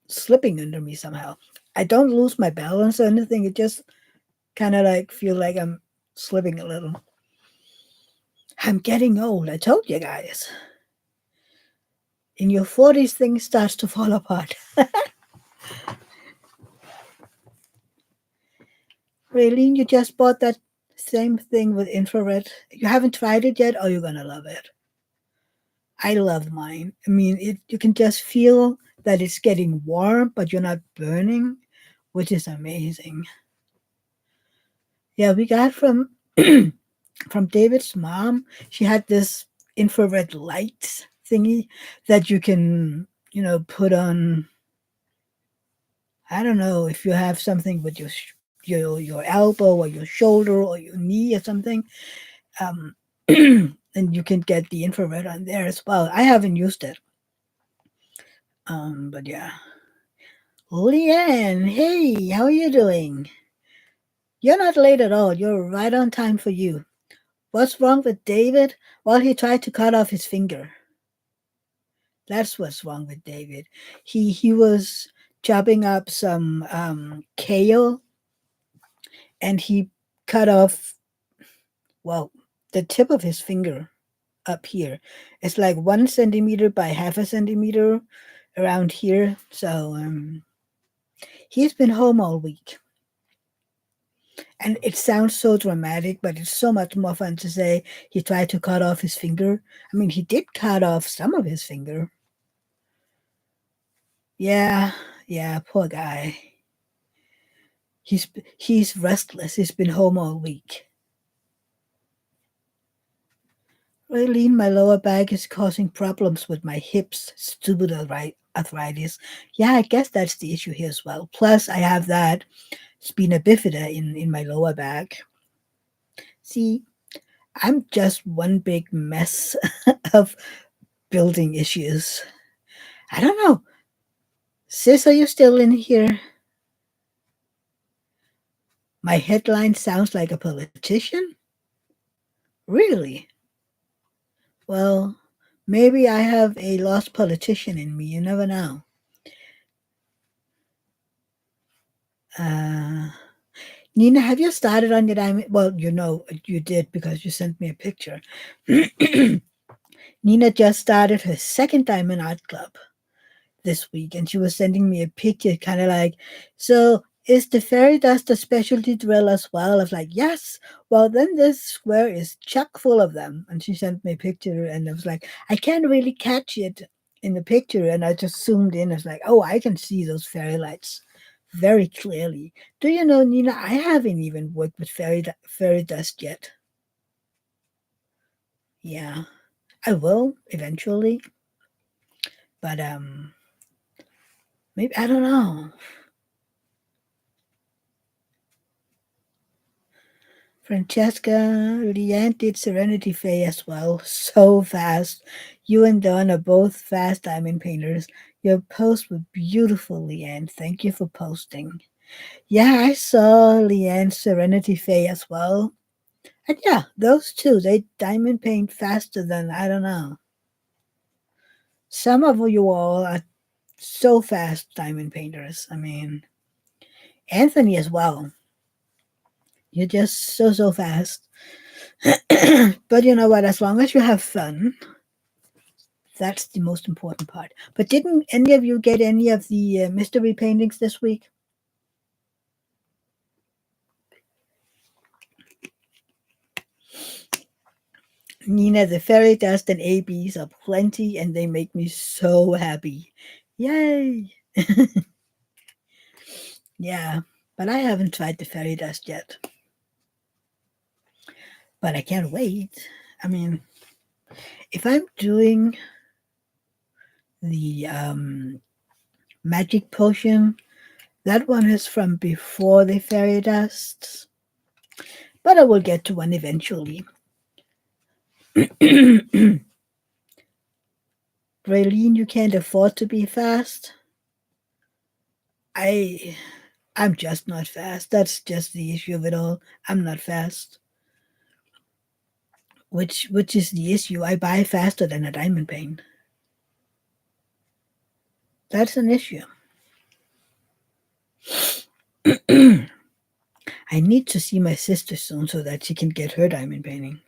Speaker 1: slipping under me somehow. I don't lose my balance or anything. It just kind of like feel like I'm slipping a little. I'm getting old. I told you guys. In your 40s, things starts to fall apart. Raylene, you just bought that same thing with infrared. You haven't tried it yet, or you're gonna love it. I love mine. I mean, you can just feel that it's getting warm, but you're not burning, which is amazing. Yeah, we got from David's mom. She had this infrared light thingy that you can, put on. I don't know if you have something with your elbow or your shoulder or your knee or something. Um, and you can get the infrared on there as well. I haven't used it. But yeah. Leanne, hey, how are you doing? You're not late at all. You're right on time for you. What's wrong with David? Well, he tried to cut off his finger. That's what's wrong with David. He was chopping up some kale, and he cut off, well, the tip of his finger up here. It's like 1 centimeter by half a centimeter around here. So he's been home all week. And it sounds so dramatic, but it's so much more fun to say he tried to cut off his finger. I mean, he did cut off some of his finger. Yeah, yeah, poor guy. He's he's restless. He's been home all week. Raylene, my lower back is causing problems with my hips. Stupid arthritis. Yeah, I guess that's the issue here as well. Plus, I have that spina bifida in my lower back. See, I'm just one big mess of building issues. I don't know. Sis, are you still in here? My headline sounds like a politician? Really? Well, maybe I have a lost politician in me. You never know. Uh, Nina, have you started on your diamond? Well, you did because you sent me a picture. Nina just started her second diamond art club this week, and she was sending me a picture, kind of like, so is the fairy dust a specialty drill as well? I was like, yes. Well, then this square is chock full of them. And she sent me a picture, and I was like, I can't really catch it in the picture. And I just zoomed in. I was like, oh, I can see those fairy lights very clearly. Do you know, Nina, I haven't even worked with fairy dust yet. Yeah, I will eventually, but maybe I don't know. Francesca, Leanne did Serenity Faye as well. So fast. You and Dawn are both fast diamond painters. Your posts were beautiful, Leanne. Thank you for posting. Yeah, I saw Leanne's Serenity Faye as well. And yeah, those two, they diamond paint faster than, I don't know. Some of you all are so fast diamond painters. I mean, Anthony as well. You're just so fast. But you know what? As long as you have fun, that's the most important part. But didn't any of you get any of the mystery paintings this week? Nina, the fairy dust and ABs are plenty and they make me so happy. Yay! Yeah, but I haven't tried the fairy dust yet. But I can't wait. I mean, if I'm doing The magic potion, that one is from before the fairy dusts, but I will get to one eventually. Raylene, you can't afford to be fast. I I'm just not fast. That's just the issue of it all. I'm not fast. Which is the issue. I buy faster than a diamond pane. That's an issue. I need to see my sister soon so that she can get her diamond painting.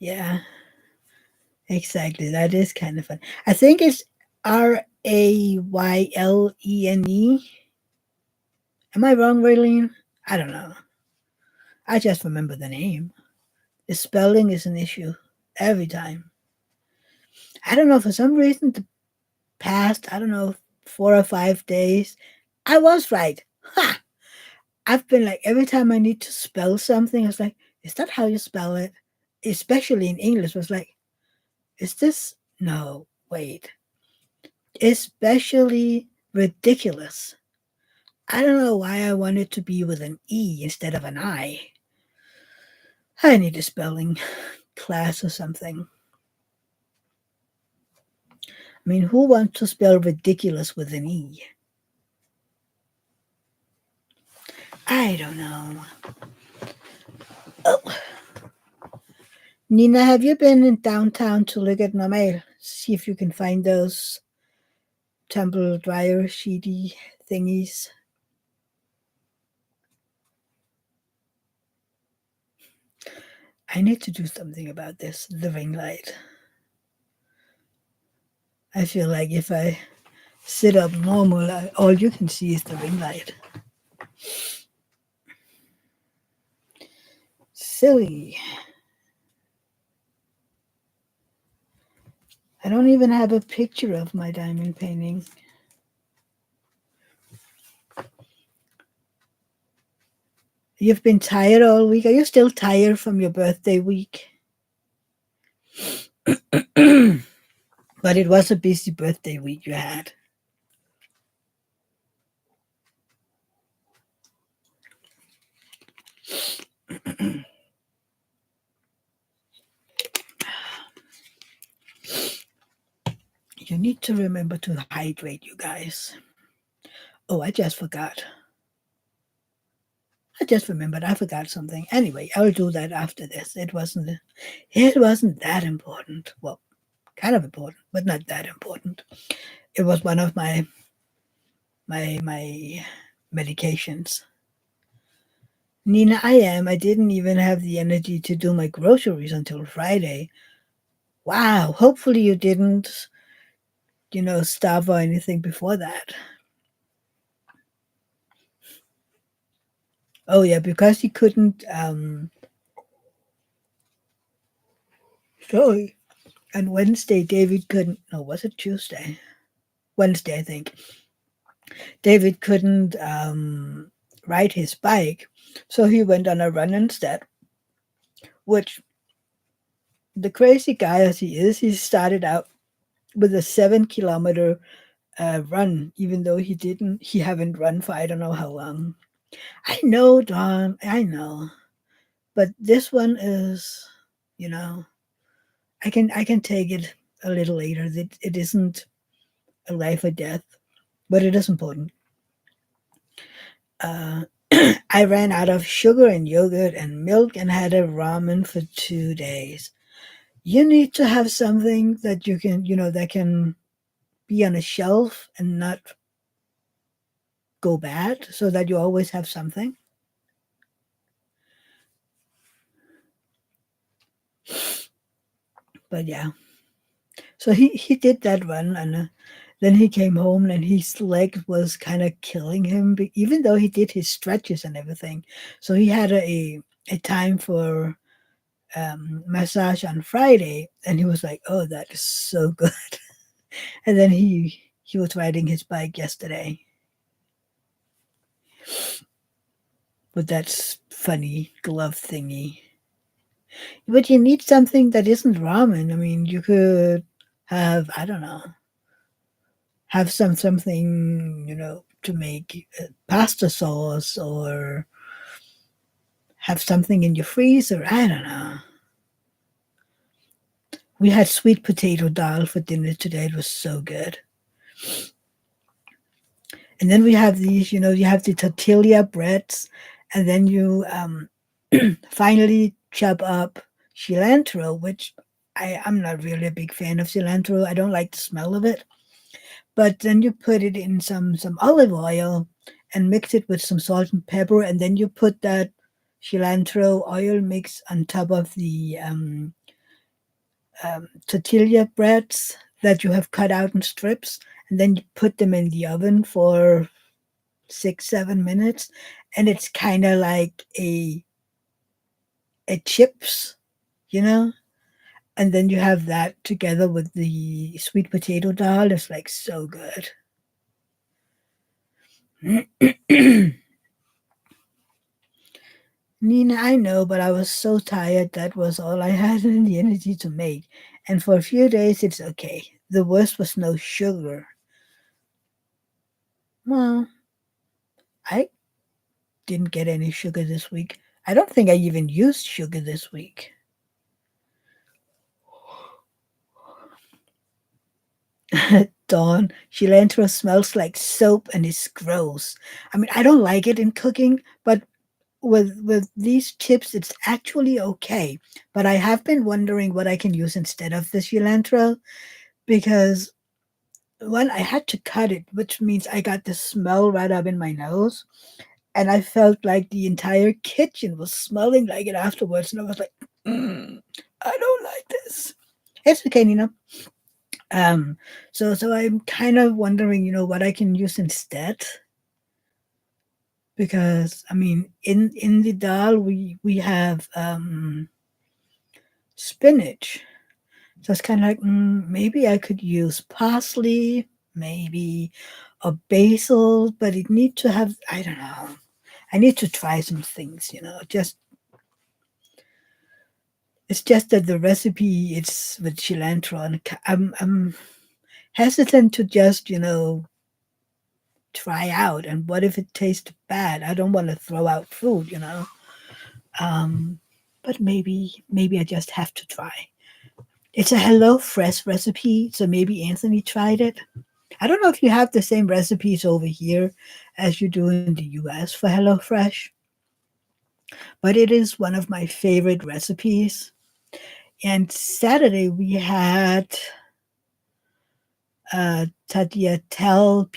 Speaker 1: Yeah, exactly. That is kind of fun. I think it's Raylene. Am I wrong, Raylene? I don't know. I just remember the name. The spelling is an issue every time. I don't know, for some reason, the past, I don't know, 4 or 5 days, I was right. Ha! I've been like, every time I need to spell something, it's like, is that how you spell it? Especially in English, was like, is this? No, wait. Especially ridiculous. I don't know why I want it to be with an E instead of an I. I need a spelling class or something. I mean, who wants to spell ridiculous with an E? I don't know. Oh. Nina, have you been in downtown to look at Normal? See if you can find those tumble dryer sheety thingies. I need to do something about this, the ring light. I feel like if I sit up normal, all you can see is the ring light. Silly. I don't even have a picture of my diamond painting. You've been tired all week. Are you still tired from your birthday week? But it was a busy birthday week you had. You need to remember to hydrate, you guys. Oh, I just forgot. I just remembered I forgot something. Anyway, I'll do that after this. It wasn't that important. Well, kind of important, but not that important. It was one of my medications. Nina, I am. I didn't even have the energy to do my groceries until Friday. Wow. Hopefully you didn't, starve or anything before that. Oh yeah, because he couldn't sorry. On Wednesday David couldn't, no, was it Tuesday? Wednesday, I think. David couldn't ride his bike, so he went on a run instead, which, the crazy guy as he started out with a 7 kilometer run, even though he haven't run for I don't know how long. I know, Don, I know, but this one is, you know, I can take it a little later. It isn't a life or death, but it is important. Uh, I ran out of sugar and yogurt and milk and had a ramen for 2 days. You need to have something that you can, that can be on a shelf and not go bad, so that you always have something. But yeah, so he did that run, and then he came home and his leg was kind of killing him, even though he did his stretches and everything. So he had a time for massage on Friday, and he was like, "Oh, that is so good." And then he was riding his bike yesterday. with that funny glove thingy. But you need something that isn't ramen. I mean, you could have, I don't know, have something, to make pasta sauce, or have something in your freezer. I don't know. We had sweet potato dal for dinner today. It was so good. And then we have these, you have the tortilla breads, and then you finally chop up cilantro, which I'm not really a big fan of cilantro. I don't like the smell of it. But then you put it in some olive oil and mix it with some salt and pepper, and then you put that cilantro oil mix on top of the tortilla breads that you have cut out in strips, and then you put them in the oven for 6-7 minutes, and it's kind of like a chips, you know. And then you have that together with the sweet potato dal. It's like so good. Nina, I know, but I was so tired. That was all I had the energy to make. And for a few days, it's okay. The worst was no sugar. Well, I didn't get any sugar this week. I don't think I even used sugar this week. Dawn, cilantro smells like soap and is gross. I mean, I don't like it in cooking, but with these chips, it's actually okay. But I have been wondering what I can use instead of the cilantro, because when I had to cut it, which means I got the smell right up in my nose, and I felt like the entire kitchen was smelling like it afterwards, and I was like, I don't like this. It's okay, Nina. Um, so I'm kind of wondering, what I can use instead, because I mean, in the dal we have spinach, so it's kind of like maybe I could use parsley, maybe a basil, but it need to have, I don't know. I need to try some things, Just it's just that the recipe it's with cilantro, and I'm hesitant to just try out, and what if it tastes bad? I don't want to throw out food. Um, but maybe I just have to try. It's a Hello Fresh recipe, so maybe Anthony tried it. I don't know if you have the same recipes over here as you do in the US for Hello Fresh, but it is one of my favorite recipes. And Saturday we had tagliatelle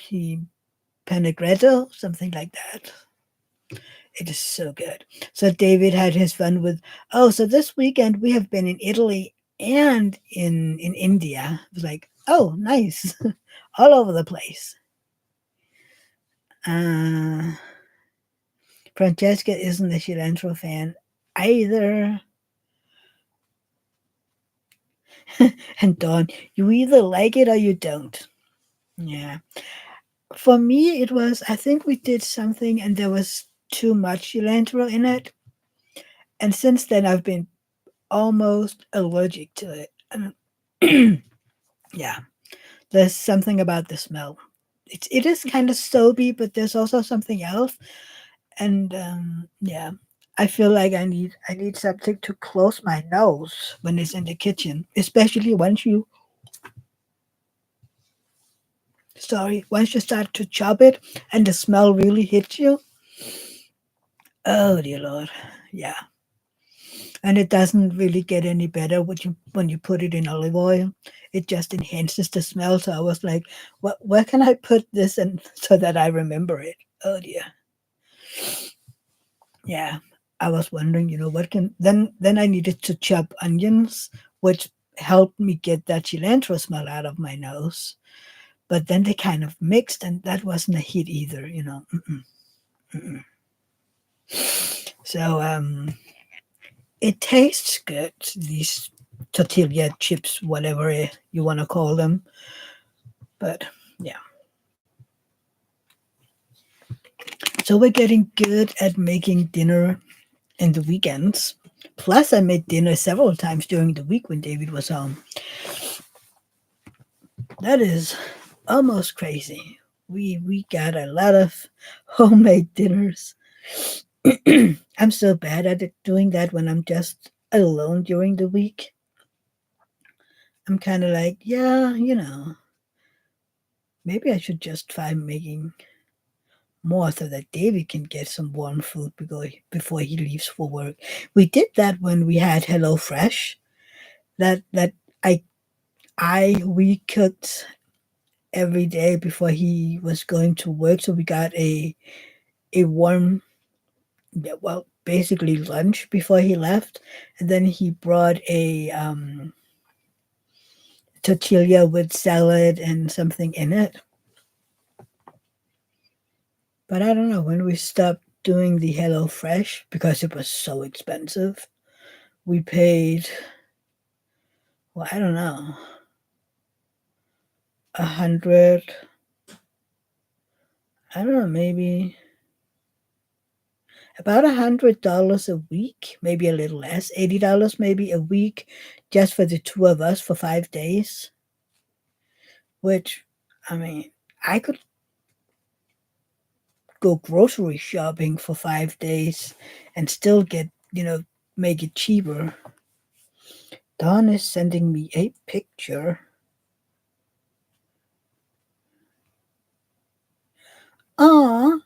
Speaker 1: Penegretto, something like that. It is so good. So David had his fun with, oh, so this weekend we have been in Italy and in India. It was like, oh, nice. All over the place. Uh, Francesca isn't a cilantro fan either. And Dawn, you either like it or you don't. Yeah. For me, it was, I think we did something and there was too much cilantro in it. And since then, I've been almost allergic to it. And yeah, there's something about the smell. It is kind of soapy, but there's also something else. And yeah, I feel like I need something to close my nose when it's in the kitchen, especially once you start to chop it and the smell really hits you. Oh dear Lord, yeah. And it doesn't really get any better when you put it in olive oil. It just enhances the smell. So I was like, where can I put this and so that I remember it? Oh dear. Yeah. I was wondering, what can then I needed to chop onions, which helped me get that cilantro smell out of my nose. But then they kind of mixed, and that wasn't a hit either. Mm-mm, mm-mm. So it tastes good. These tortilla chips, whatever you want to call them. But yeah. So we're getting good at making dinner in the weekends. Plus, I made dinner several times during the week when David was home. That is almost crazy. We got a lot of homemade dinners. I'm so bad at it, doing that when I'm just alone during the week. I'm kind of like, yeah, maybe I should just try making more so that David can get some warm food before he leaves for work. We did that when we had HelloFresh. That I we cooked every day before he was going to work, so we got a warm, yeah, well, basically lunch before he left, and then he brought a tortilla with salad and something in it. But I don't know when we stopped doing the HelloFresh because it was so expensive. We paid, well, I don't know, 100. I don't know, maybe about $100 a week, maybe a little less, $80 maybe a week, just for the two of us for 5 days. Which, I mean, I could go grocery shopping for 5 days and still get, make it cheaper. Dawn is sending me a picture. Aw,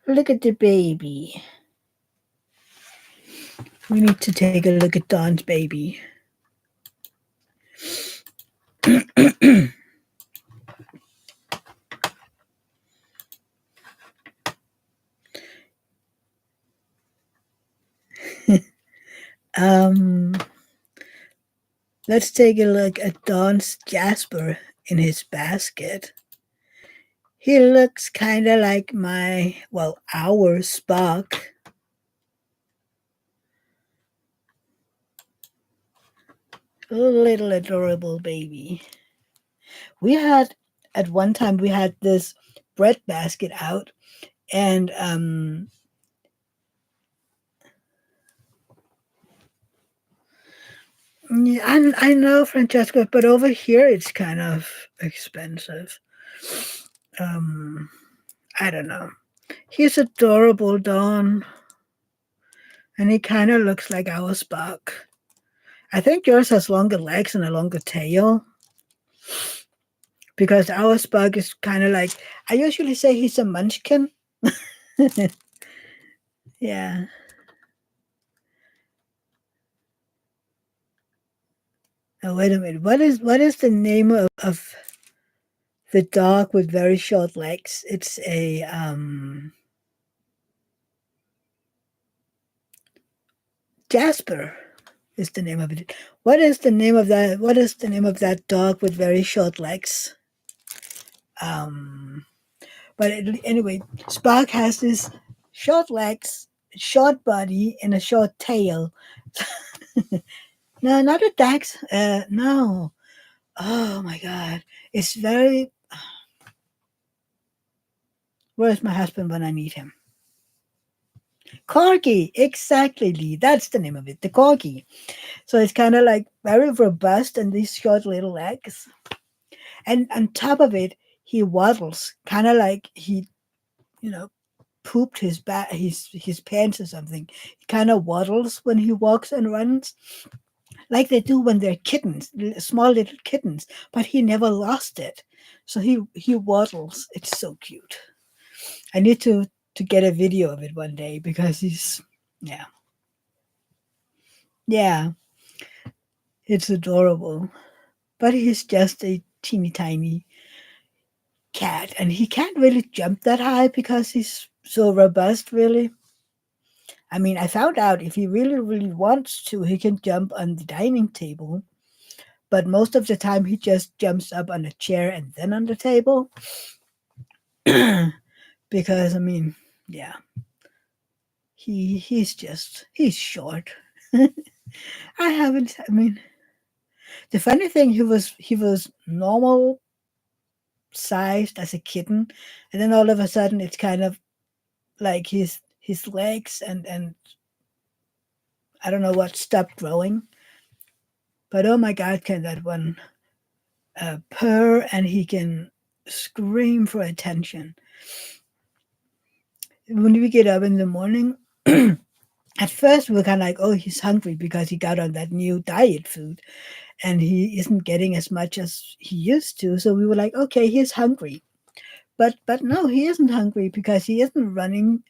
Speaker 1: look at the baby. We need to take a look at Dawn's baby. um, let's take a look at Dawn's Jasper in his basket. He looks kind of like our Spock. Little adorable baby. We had, at one time, we had this bread basket out, and yeah, I know, Francesca, but over here it's kind of expensive. Um, I don't know. He's adorable, Dawn, and he kind of looks like our Spock. I think yours has longer legs and a longer tail because our Spock is kind of like, I usually say he's a munchkin. Yeah. Now wait a minute. What is the name of the dog with very short legs? It's a Jasper is the name of it. What is the name of that? What is the name of that dog with very short legs? Um, but anyway, Spark has this short legs, short body, and a short tail. No, not a Dax. No. Oh my God, it's very. Where's my husband when I need him? Corgi, exactly, Lee. That's the name of it, the corgi. So it's kind of like very robust and these short little legs. And on top of it, he waddles, kind of like he, you know, pooped his pants or something. He kind of waddles when he walks and runs, like they do when they're kittens, small little kittens. But he never lost it, so he waddles. It's so cute. I need to get a video of it one day because he's, yeah, yeah, it's adorable. But he's just a teeny tiny cat, and he can't really jump that high because he's so robust, really. I mean, I found out if he really, really wants to, he can jump on the dining table, but most of the time he just jumps up on a chair and then on the table. Because, I mean, yeah, he's short. I mean, the funny thing, he was normal sized as a kitten, and then all of a sudden it's kind of like his legs and I don't know what stopped growing. But oh my God, can that one purr, and he can scream for attention. When we get up in the morning, at first we were kind of like, oh, he's hungry because he got on that new diet food and he isn't getting as much as he used to. So we were like, okay, he's hungry. But no, he isn't hungry because he isn't running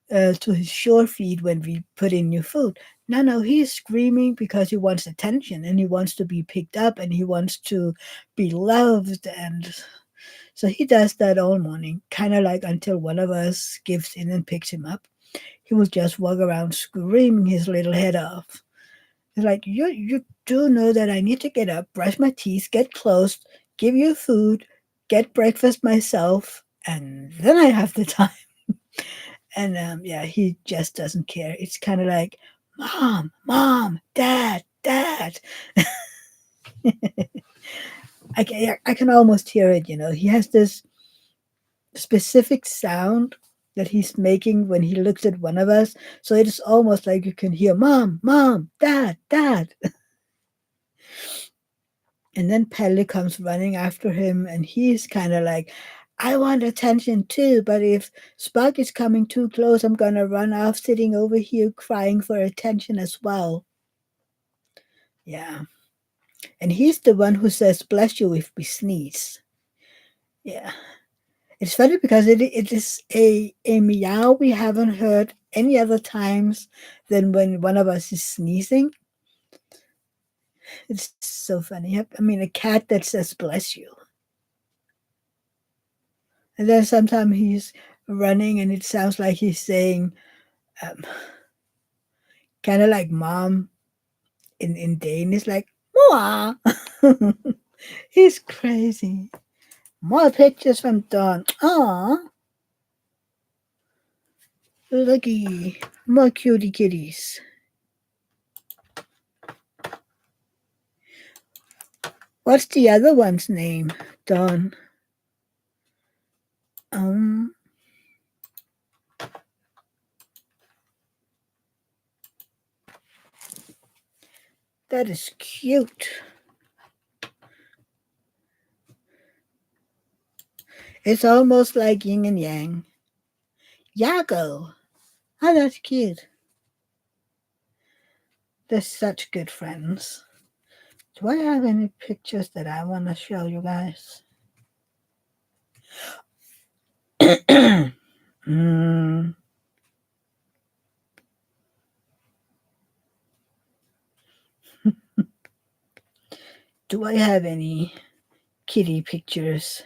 Speaker 1: to his shore feed when we put in new food. No, no, he's screaming because he wants attention and he wants to be picked up and he wants to be loved. And so he does that all morning, kind of like until one of us gives in and picks him up. He will just walk around screaming his little head off. It's like, you do know that I need to get up, brush my teeth, get clothes, give you food, get breakfast myself, and then I have the time. And yeah, he just doesn't care. It's kind of like, mom, mom, dad, dad. I can almost hear it, you know. He has this specific sound that he's making when he looks at one of us. So it is almost like you can hear mom, mom, dad, dad. And then Pelle comes running after him, and he's kind of like, I want attention too, but if Spark is coming too close, I'm gonna run off sitting over here crying for attention as well. Yeah. And he's the one who says, bless you if we sneeze. Yeah. It's funny because it is a meow we haven't heard any other times than when one of us is sneezing. It's so funny. I mean, a cat that says bless you. And then sometimes he's running and it sounds like he's saying, um, kind of like mom in Danish, like, Moa. He's crazy. More pictures from Dawn. Aw, looky. More cutie kitties. What's the other one's name, Dawn? Um, that is cute. It's almost like yin and yang. Yago. Oh, that's cute. They're such good friends. Do I have any pictures that I want to show you guys? mm. Do I have any kitty pictures?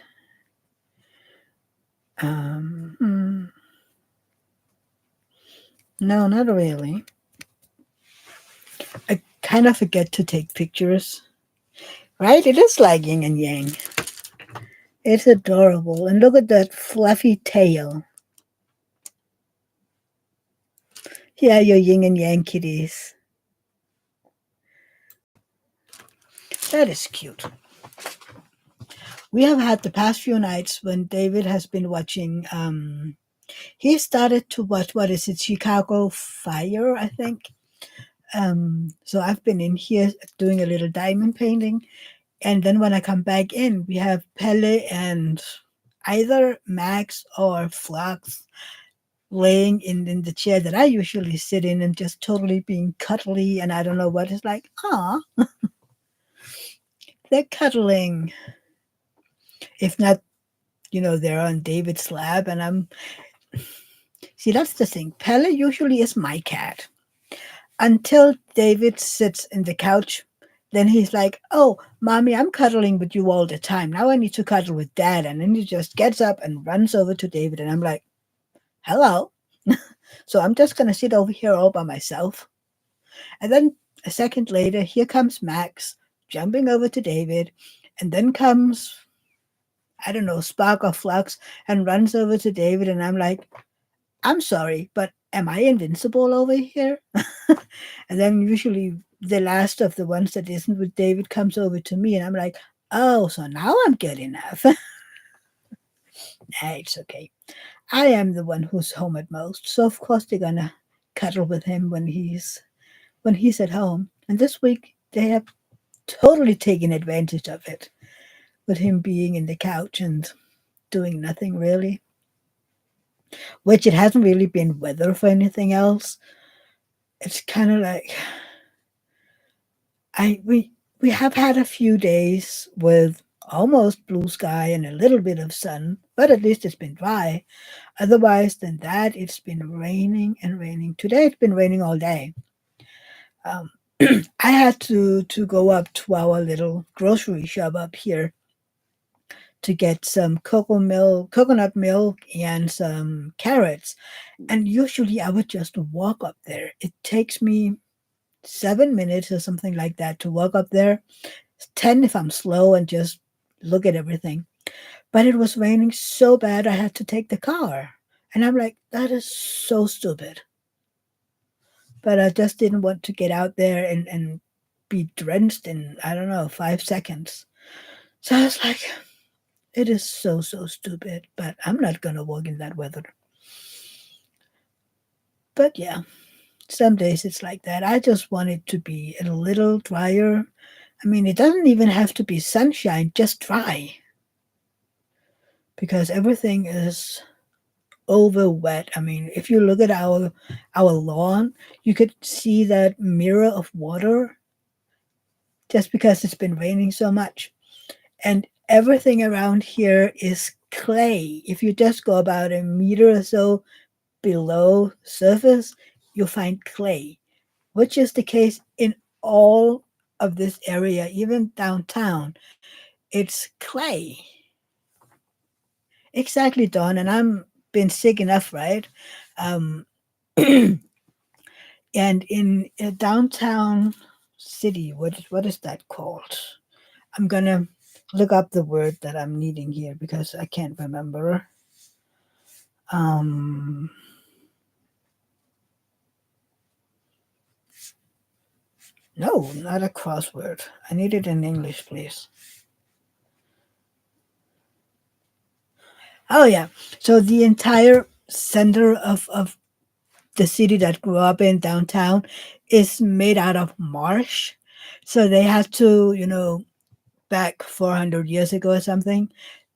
Speaker 1: Hmm. No, not really. I kind of forget to take pictures. Right? It is like yin and yang. It's adorable. And look at that fluffy tail. Here are your yin and yang kitties. That is cute. We have had the past few nights when David has been watching. He started to watch, what is it, Chicago Fire, I think. So I've been in here doing a little diamond painting. And then when I come back in, we have Pelle and either Max or Flux laying in the chair that I usually sit in and just totally being cuddly. And I don't know what it's like. Aw, they're cuddling. If not, you know, they're on David's lap. And see, that's the thing. Pelle usually is my cat until David sits in the couch. Then he's like, oh, mommy, I'm cuddling with you all the time. Now I need to cuddle with dad. And then he just gets up and runs over to David. And I'm like, hello. So I'm just going to sit over here all by myself. And then a second later, here comes Max jumping over to David. And then comes, I don't know, Spark or Flux and runs over to David. And I'm like, I'm sorry, but am I invincible over here? And then usually the last of the ones that isn't with David comes over to me. And I'm like, oh, so now I'm good enough. It's okay. I am the one who's home at most, so of course they're gonna cuddle with him when he's at home. And this week they have totally taken advantage of it, with him being in the couch and doing nothing really. Which it hasn't really been weather for anything else. It's kind of like I we have had a few days with almost blue sky and a little bit of sun, but at least it's been dry. Otherwise than that, it's been raining and raining. Today it's been raining all day. Um, I had to go up to our little grocery shop up here to get some coconut milk, and some carrots. And usually I would just walk up there. It takes me 7 minutes or something like that to walk up there. 10 if I'm slow and just look at everything. But it was raining so bad I had to take the car. And I'm like, that is so stupid. But I just didn't want to get out there and be drenched in, I don't know, 5 seconds. So I was like, it is so, so stupid. But I'm not going to walk in that weather. But yeah, some days it's like that. I just want it to be a little drier. I mean, it doesn't even have to be sunshine, just dry. Because everything is over wet. I mean, if you look at our lawn, you could see that mirror of water just because it's been raining so much. And everything around here is clay. If you just go about a meter or so below surface, you'll find clay, which is the case in all of this area, even downtown. It's clay. Exactly, Dawn. And I'm been sick enough, right? Um, and in a downtown city, what is that called? I'm gonna look up the word that I'm needing here because I can't remember. Um, no, not a crossword. I need it in English, please. Oh yeah. So the entire center of the city that grew up in downtown is made out of marsh. So they had to, back 400 years ago or something,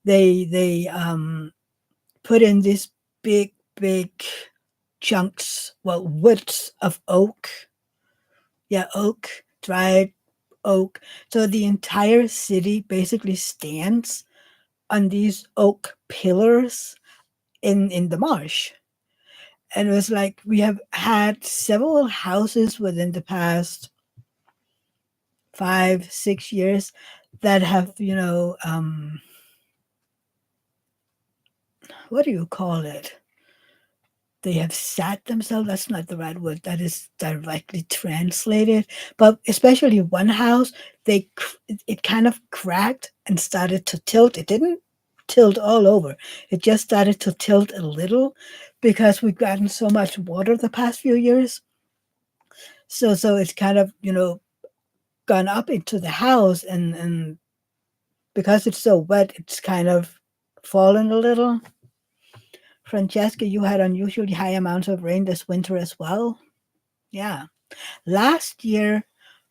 Speaker 1: they put in these big chunks, well, woods of oak. Yeah, oak, dried oak. So the entire city basically stands on these oak pillars in the marsh. And it was like we have had several houses within the past 5 6 years that have, what do you call it? They have sat themselves. That's not the right word. That is directly translated. But especially one house, it kind of cracked and started to tilt. It didn't tilt all over. It just started to tilt a little because we've gotten so much water the past few years. So it's kind of, gone up into the house, and because it's so wet, it's kind of fallen a little. Francesca, you had unusually high amounts of rain this winter as well. Yeah. Last year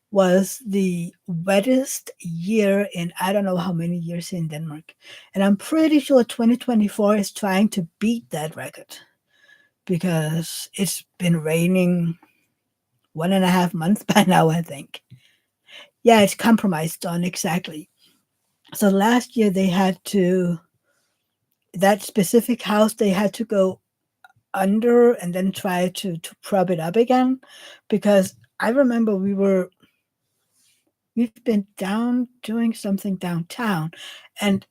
Speaker 1: was the wettest year in I don't know how many years in Denmark. And I'm pretty sure 2024 is trying to beat that record because it's been raining 1.5 months by now, I think. Yeah, it's compromised on exactly. So last year they had to, that specific house, they had to go under and then try to prop it up again because I remember we've been down doing something downtown, and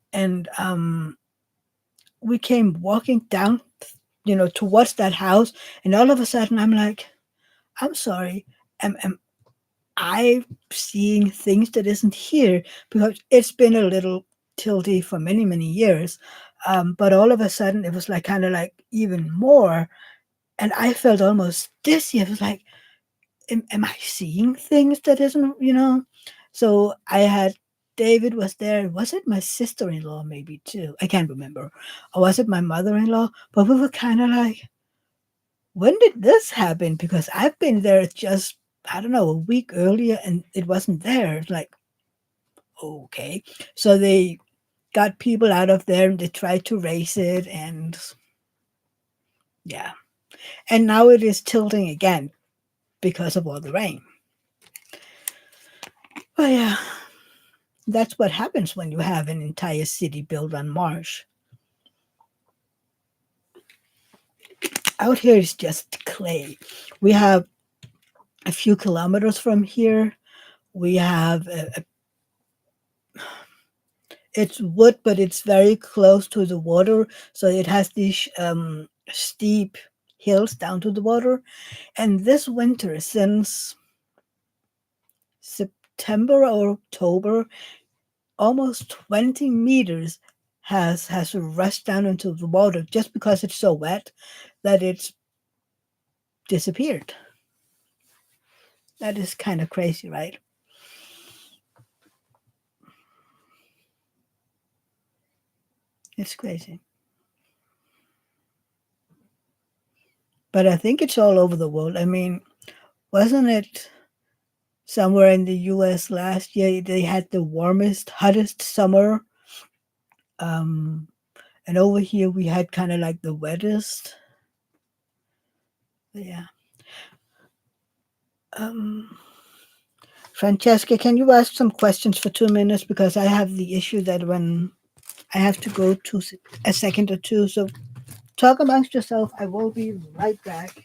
Speaker 1: we came walking down, towards that house, and all of a sudden I'm like, I'm sorry, am I seeing things that isn't here? Because it's been a little tilty for many years, but all of a sudden it was like kind of like even more, and I felt almost dizzy. I was like, am I seeing things that isn't? So I had David was there. Was it my sister-in-law maybe too? I can't remember. Or was it my mother-in-law? But we were kind of like, when did this happen? Because I've been there just, I don't know, a week earlier and it wasn't there. It's like, okay. So they got people out of there and they tried to raise it. And yeah. And now it is tilting again because of all the rain. But yeah, that's what happens when you have an entire city built on marsh. Out here is just clay. We have a few kilometers from here. We have it's wood, but it's very close to the water, so it has these steep hills down to the water. And this winter, since September or October, almost 20 meters has rushed down into the water just because it's so wet that it's disappeared. That is kind of crazy, right? It's crazy. But I think it's all over the world. I mean, wasn't it somewhere in the US last year they had the warmest, hottest summer? Um, and over here we had kind of like the wettest. Yeah. Um, Francesca, can you ask some questions for 2 minutes? Because I have the issue that when I have to go to a second or two. So talk amongst yourself. I will be right back.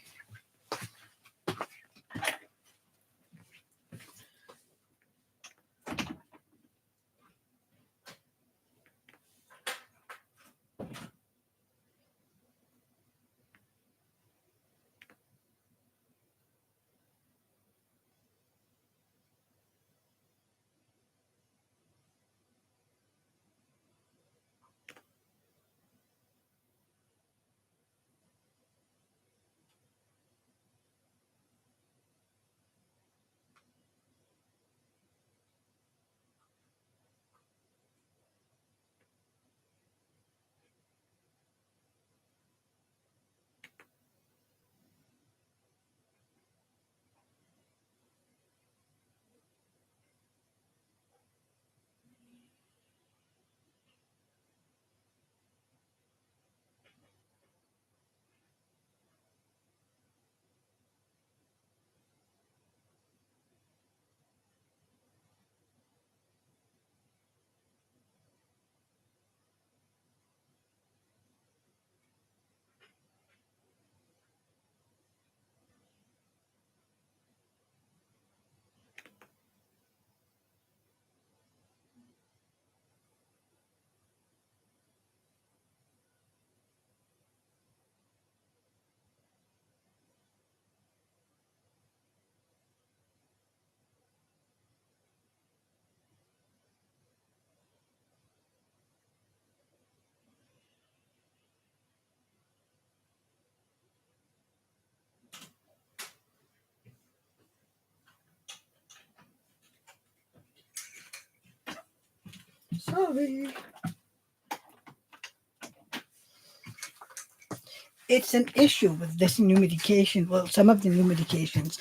Speaker 1: Sorry. It's an issue with this new medication. Well, some of the new medications.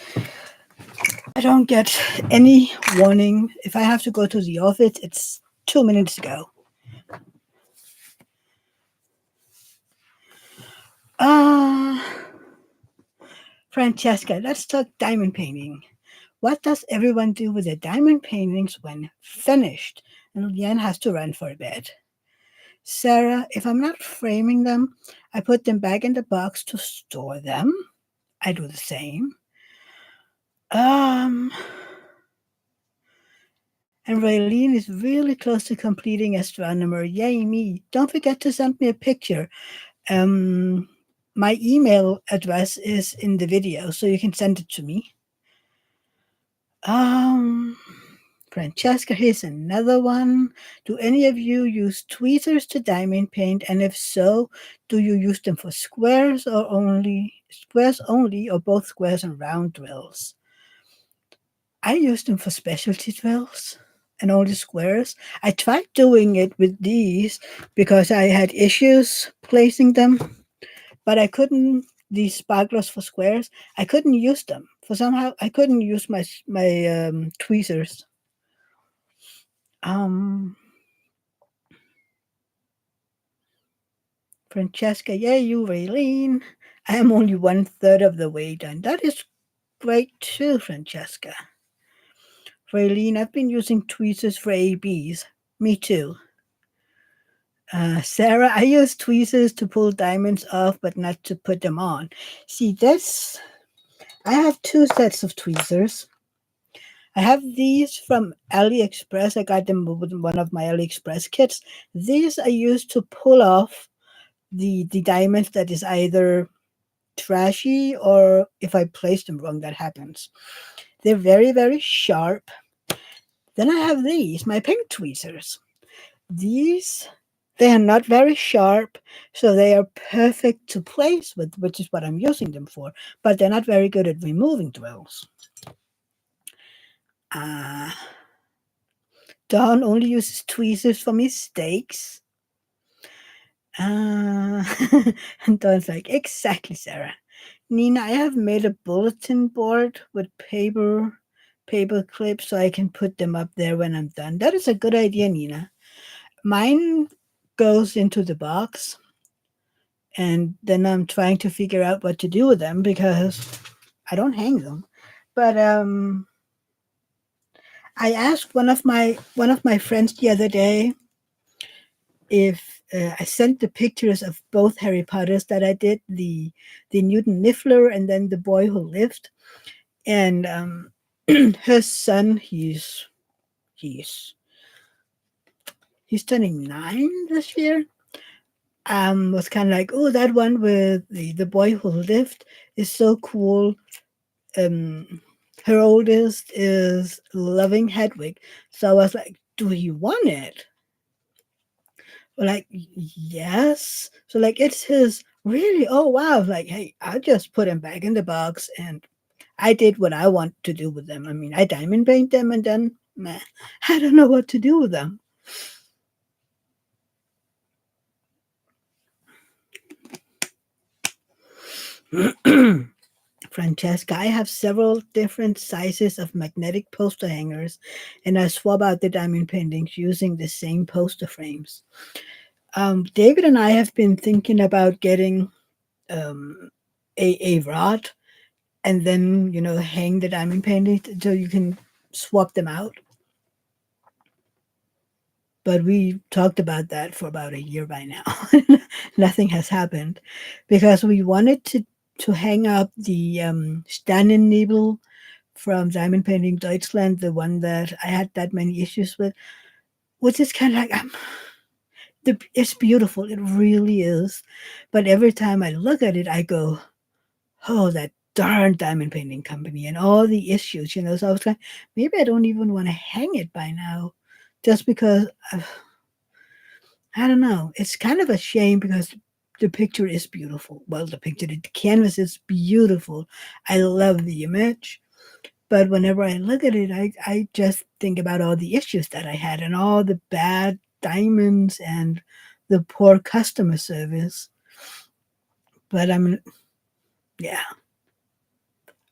Speaker 1: I don't get any warning. If I have to go to the office, it's 2 minutes ago. Uh, Francesca, let's talk diamond painting. What does everyone do with their diamond paintings when finished? And Leanne has to run for a bit. Sarah, if I'm not framing them, I put them back in the box to store them. I do the same. Um, and Raylene is really close to completing Astronomer. Yay, me. Don't forget to send me a picture. My email address is in the video, so you can send it to me. Um, Francesca, here's another one. Do any of you use tweezers to diamond paint? And if so, do you use them for squares only, or both squares and round drills? I use them for specialty drills. and only squares. I tried doing it with these because I had issues placing them, but I couldn't. These sparklers for squares, I couldn't use them. For somehow, I couldn't use my tweezers. Um, Francesca, yeah, you, Raylene. I am only one third of the way done. That is great too, Francesca. Raylene, I've been using tweezers for ABs. Me too. Sarah, I use tweezers to pull diamonds off, but not to put them on. See, this, I have two sets of tweezers. I have these from AliExpress. I got them with one of my AliExpress kits. These I use to pull off the diamonds that is either trashy or if I place them wrong, that happens. They're very, very sharp. Then I have these, my pink tweezers. These, they are not very sharp, so they are perfect to place with, which is what I'm using them for, but they're not very good at removing drills. Uh, Don only uses tweezers for mistakes. Uh, and Don's like, exactly, Sarah. Nina, I have made a bulletin board with paper clips so I can put them up there when I'm done. That is a good idea, Nina. Mine goes into the box, and then I'm trying to figure out what to do with them because I don't hang them. But I asked one of my friends the other day if I sent the pictures of both Harry Potters that I did, the Newton Niffler and then the boy who lived, and her son, he's he's turning 9 this year. Was kind of like, oh, that one with the boy who lived is so cool. Her oldest is loving Hedwig, so I was like, do you want it? Like, yes. So like it's his, really, oh wow, like, hey, I just put him back in the box and I did what I want to do with them. I mean, I diamond paint them and then meh, I don't know what to do with them. Francesca, I have several different sizes of magnetic poster hangers and I swap out the diamond paintings using the same poster frames. David and I have been thinking about getting um, a rod and then, hang the diamond paintings so you can swap them out. But we talked about that for about a year by now. Nothing has happened because we wanted to hang up the Sternennebel from Diamond Painting Deutschland, the one that I had that many issues with, which is kind of like it's beautiful, it really is. But every time I look at it, I go, "Oh, that darn diamond painting company and all the issues." So I was like, maybe I don't even want to hang it by now, just because. I don't know. It's kind of a shame because the picture is beautiful. Well, the canvas is beautiful. I love the image. But whenever I look at it, I just think about all the issues that I had and all the bad diamonds and the poor customer service. But yeah,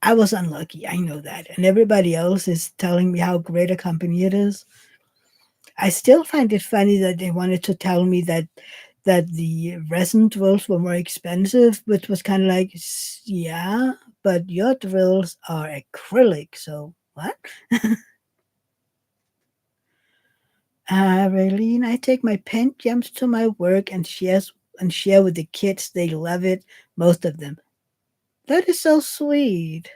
Speaker 1: I was unlucky. I know that. And everybody else is telling me how great a company it is. I still find it funny that they wanted to tell me that the resin drills were more expensive, which was kind of like, yeah, but your drills are acrylic, so what? Raylene, I take my pen jumps to my work and share with the kids. They love it, most of them. That is so sweet.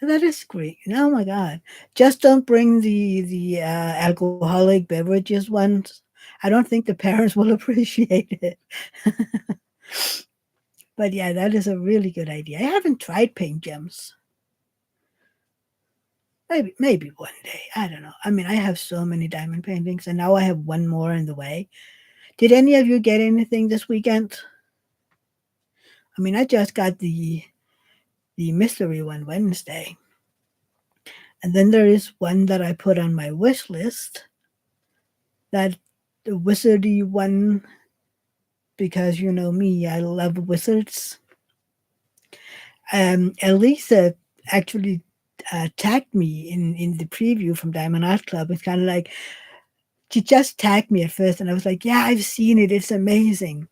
Speaker 1: That is great. Oh my God. Just don't bring the alcoholic beverages ones. I don't think the parents will appreciate it. But yeah, that is a really good idea. I haven't tried paint gems. Maybe one day. I don't know. I mean, I have so many diamond paintings, and now I have one more in the way. Did any of you get anything this weekend? I mean, I just got the mystery one Wednesday. And then there is one that I put on my wish list, that the wizardy one, because you know me, I love wizards. Elisa actually tagged me in the preview from Diamond Art Club. It's kind of like she just tagged me at first, and I was like, "Yeah, I've seen it. It's amazing."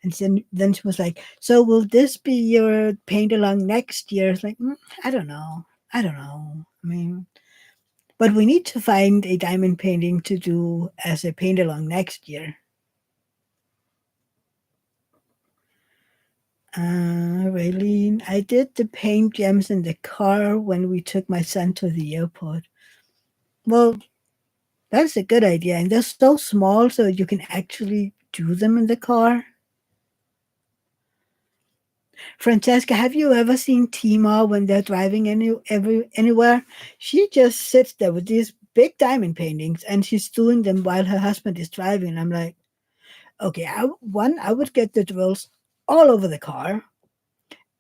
Speaker 1: And then she was like, "So will this be your paint along next year?" It's like, I don't know. I don't know. I mean, but we need to find a diamond painting to do as a paint along next year. Raylene, I did the paint gems in the car when we took my son to the airport. Well, that's a good idea. And they're so small, so you can actually do them in the car. Francesca, have you ever seen Tima when they're driving anywhere? She just sits there with these big diamond paintings and she's doing them while her husband is driving. I'm like, okay, I would get the drills all over the car.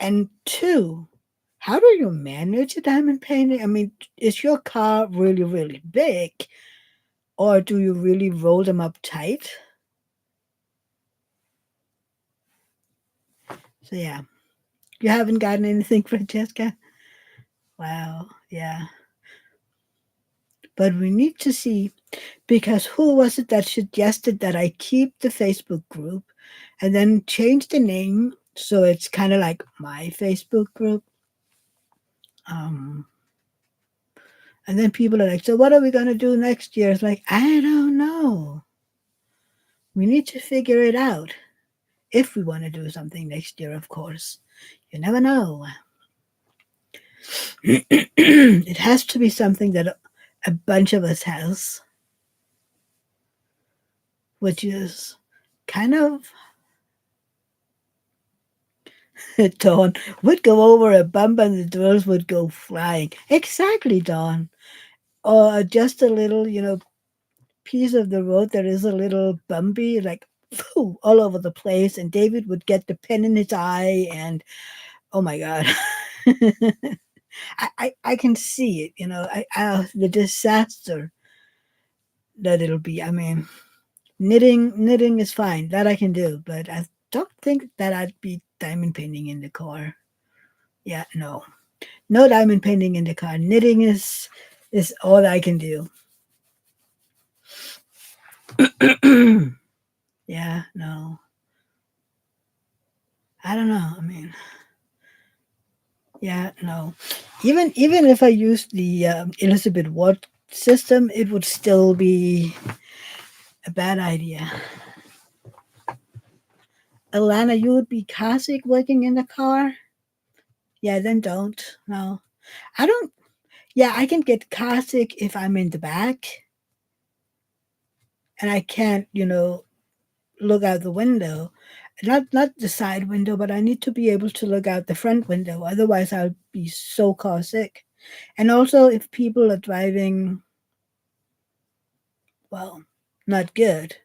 Speaker 1: And two, how do you manage a diamond painting? I mean, is your car really, really big? Or do you really roll them up tight? So, yeah, you haven't gotten anything, Francesca? Wow, yeah. But we need to see, because who was it that suggested that I keep the Facebook group and then change the name so it's kind of like my Facebook group? Um, and then people are like, so what are we going to do next year? It's like, I don't know. We need to figure it out if we want to do something next year, of course. You never know. It has to be something that a bunch of us has, which is kind of Dawn would go over a bump and the drills would go flying. Exactly, Dawn. Or just a little, piece of the road that is a little bumpy, like phew, all over the place. And David would get the pen in his eye, and oh my God. I can see it, the disaster that it'll be. I mean, knitting is fine, that I can do, but I don't think that I'd be diamond painting in the car. Yeah, no diamond painting in the car. Knitting is all I can do. Yeah, no, I don't know. I mean, yeah, no. Even if I used the Elizabeth Watt system, it would still be a bad idea. Alana, you would be Cossack working in the car? Yeah, then don't. No. I don't. Yeah, I can get Cossack if I'm in the back and I can't, look out the window. Not the side window, but I need to be able to look out the front window. Otherwise, I'll be so car sick. And also, if people are driving, well, not good,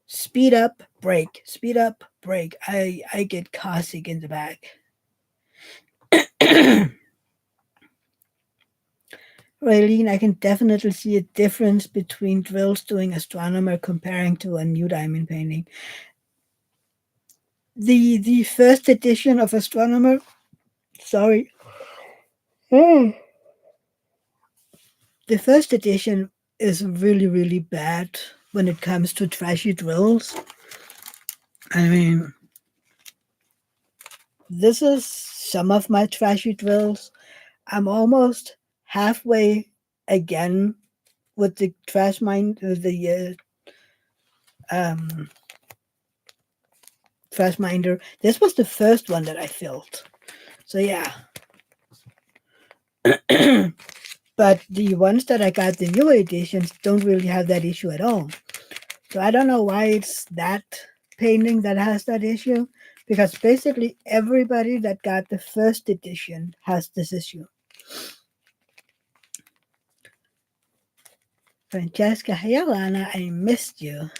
Speaker 1: speed up, brake, speed up, brake. I get car sick in the back. Raylene, I can definitely see a difference between drills doing astronomer comparing to a new diamond painting. The first edition of astronomer, sorry, the first edition is really, really bad when it comes to trashy drills. I mean, this is some of my trashy drills. I'm almost halfway again with the trash mind, the um, trash minder. This was the first one that I filled. So yeah. But the ones that I got, the newer editions, don't really have that issue at all. So I don't know why it's that painting that has that issue, because basically everybody that got the first edition has this issue. Francesca, hey Alana, I missed you.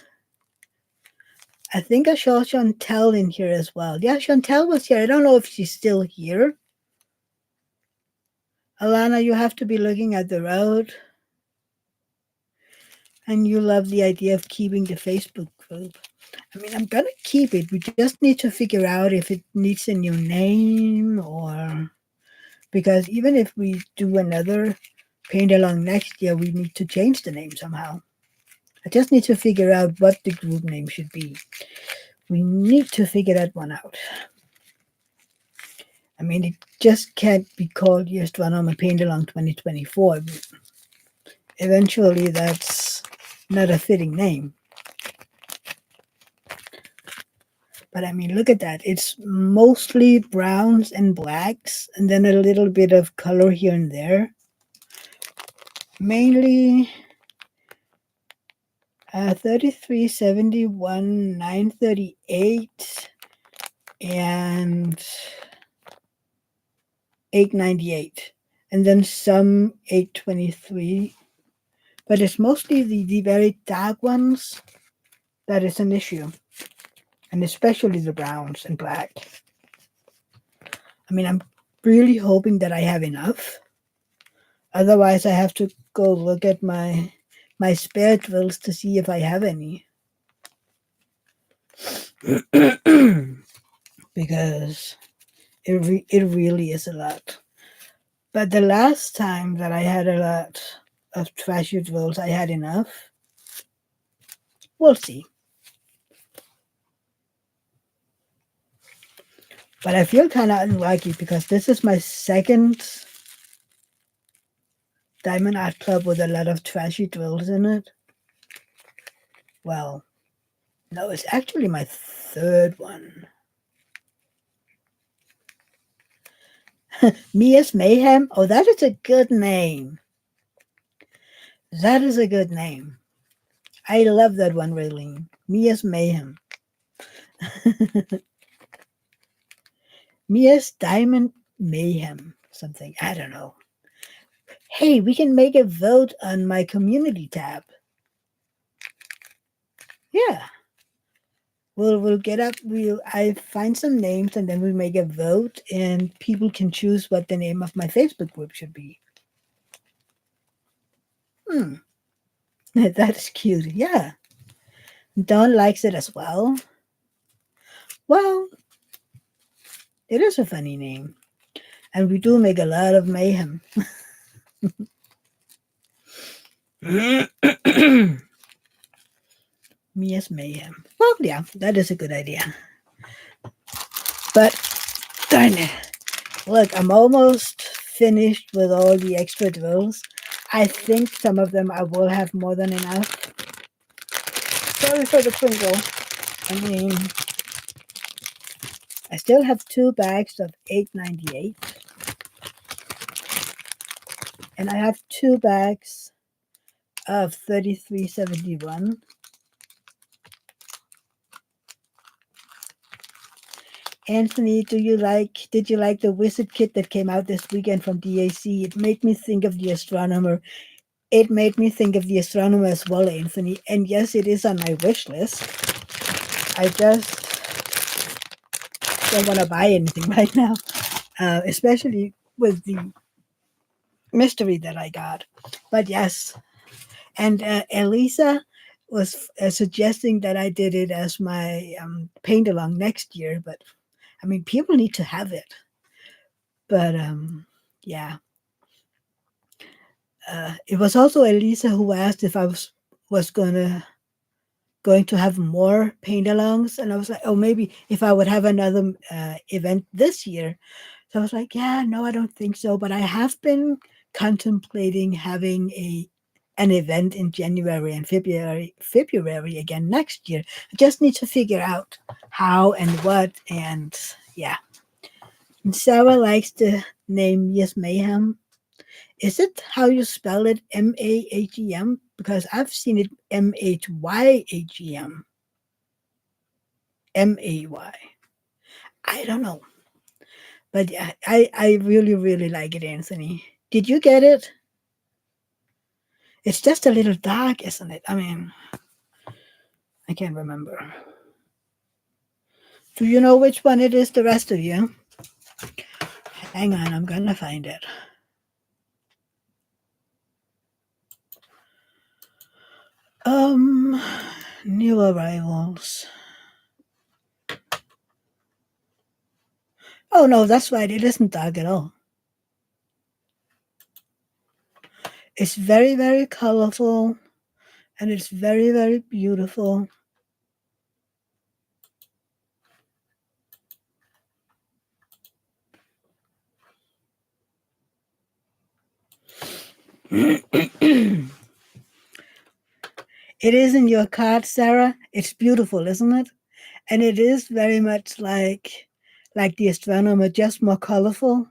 Speaker 1: I think I saw Chantel in here as well. Yeah, Chantel was here. I don't know if she's still here. Alana, you have to be looking at the road, and you love the idea of keeping the Facebook group. I mean, I'm gonna keep it. We just need to figure out if it needs a new name, or because even if we do another paint along next year, we need to change the name somehow. I just need to figure out what the group name should be. We need to figure that one out. I mean, it just can't be called Astronomer Paint Along 2024. Eventually, that's not a fitting name. But I mean, look at that. It's mostly browns and blacks, and then a little bit of color here and there. Mainly 3371, 938, and 898. And then some 823. But it's mostly the very dark ones that is an issue. And especially the browns and black. I mean, I'm really hoping that I have enough. Otherwise, I have to go look at my spare drills to see if I have any. Because it really is a lot. But the last time that I had a lot of trashy drills, I had enough. We'll see. But I feel kind of unlucky because this is my second Diamond Art Club with a lot of trashy drills in it. Well, no, it's actually my third one. Mia's Mayhem? Oh, that is a good name. That is a good name. I love that one, Raylene. Mia's Mayhem. Mia's Diamond Mayhem. Something. I don't know. Hey, we can make a vote on my community tab. Yeah. We'll get up. I find some names and then we make a vote and people can choose what the name of my Facebook group should be. That's cute. Yeah. Dawn likes it as well. Well, it is a funny name. And we do make a lot of mayhem. Mia's Mayhem. Well, yeah, that is a good idea. But, darn it. Look, I'm almost finished with all the extra drills. I think some of them I will have more than enough. Sorry for the twinkle. I mean, I still have 2 bags of 898. And I have 2 bags of 3371. Anthony, did you like the wizard kit that came out this weekend from DAC? It made me think of the astronomer. It made me think of the astronomer as well, Anthony. And yes, it is on my wish list. I just don't want to buy anything right now, especially with the mystery that I got. But yes, and Elisa was suggesting that I did it as my paint along next year. But I mean, people need to have it. But yeah. It was also Elisa who asked if I was going to have more paint-alongs, and I was like, oh, maybe if I would have another event this year. So I was like, yeah, no, I don't think so, but I have been contemplating having an event in January and February again next year. I just need to figure out how and what, and yeah. And Sarah likes the name Yes Mayhem. Is it how you spell it, Mahem? Because I've seen it Myhegem. May. I don't know. But yeah, I really, really like it, Anthony. Did you get it? It's just a little dark, isn't it? I mean, I can't remember. Do you know which one it is, the rest of you? Hang on, I'm gonna find it. Um, New arrivals. Oh no, that's right. It isn't dark at all. It's very, very colorful and it's very, very beautiful. It is in your card, Sarah. It's beautiful, isn't it? And it is very much like the astronomer, just more colorful.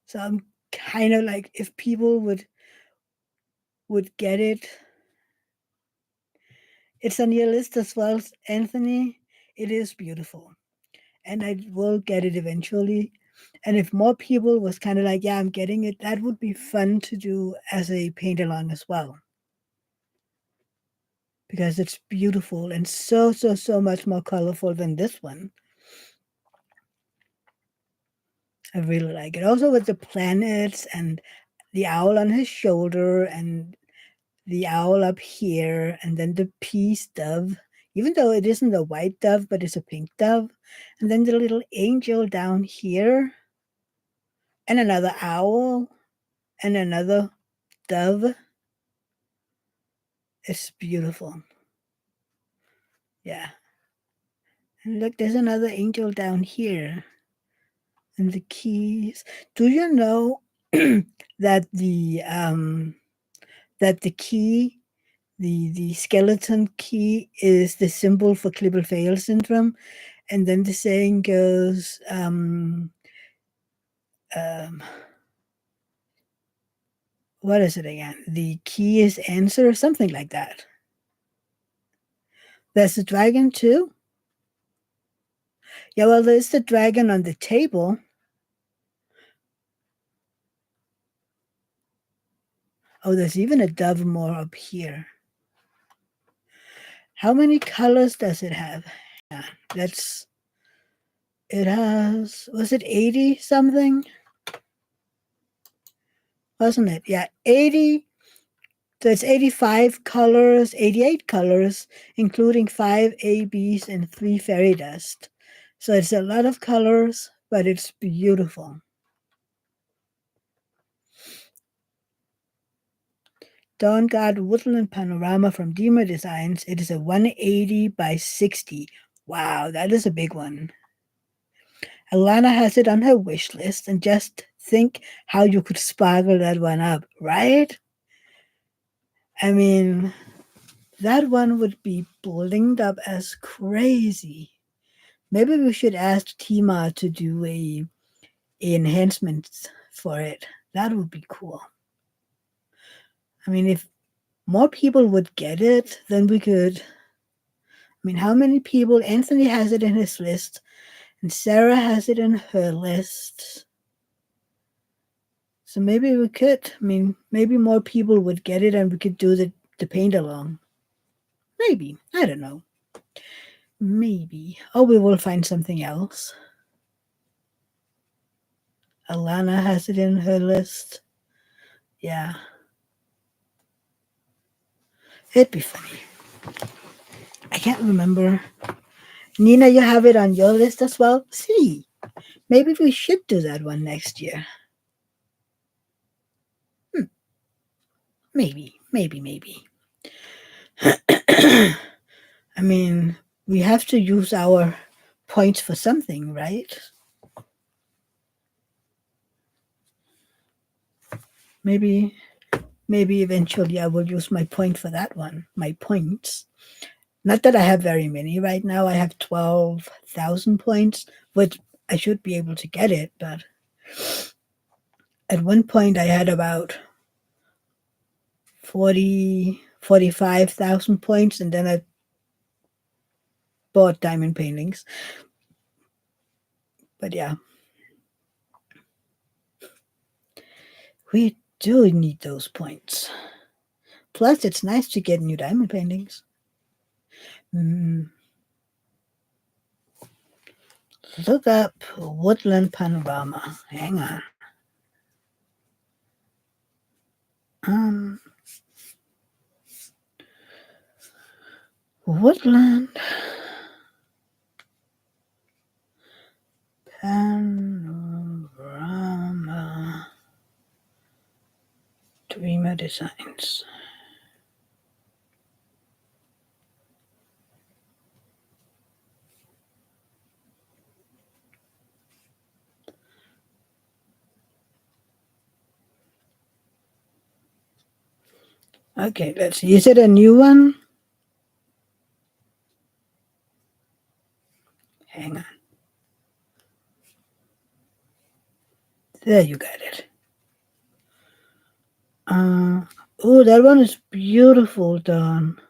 Speaker 1: So I'm kind of like if people would get it. It's on your list as well, Anthony. It is beautiful. And I will get it eventually. And if more people was kind of like, yeah, I'm getting it, that would be fun to do as a paint along as well. Because it's beautiful and so, so, so much more colorful than this one. I really like it. Also with the planets and the owl on his shoulder and the owl up here and then the peace dove, even though it isn't a white dove, but it's a pink dove. And then the little angel down here and another owl and another dove. It's beautiful. Yeah. And look, there's another angel down here. And the keys. Do you know that the key, the skeleton key, is the symbol for Klippel-Feil syndrome? And then the saying goes, um, what is it again? The key is answer, or something like that. There's a dragon too. Yeah, well, there's the dragon on the table. Oh, there's even a dove more up here. How many colors does it have? Yeah, that's it has, was it 80 something? Wasn't it? Yeah, 80. So it's 85 colors, 88 colors, including 5 ABs and 3 fairy dust. So it's a lot of colors, but it's beautiful. Dawn Guard Woodland Panorama from Dima Designs. It is a 180 by 60. Wow, that is a big one. Alana has it on her wish list, and just think how you could sparkle that one up, right? I mean, that one would be blinged up as crazy. Maybe we should ask Tima to do a enhancement for it. That would be cool. I mean, if more people would get it, then we could. I mean, how many people? Anthony has it in his list, and Sarah has it in her list. So maybe we could. I mean, maybe more people would get it, and we could do the paint along. Maybe. I don't know. Maybe. Oh, we will find something else. Alana has it in her list. Yeah. It'd be funny. I can't remember. Nina, you have it on your list as well? See, maybe we should do that one next year. Maybe, maybe, maybe. I mean, we have to use our points for something, right? Maybe eventually I will use my point for that one. My points. Not that I have very many right now. I have 12,000 points, which I should be able to get it, but at one point I had about 45,000 points, and then I bought diamond paintings. But yeah, we do need those points. Plus, it's nice to get new diamond paintings. Look up Woodland Panorama. Hang on. Um, Woodland Panorama Dreamer Designs. Okay, let's see. Is it a new one? Hang on. There, you got it. Oh, that one is beautiful, Don.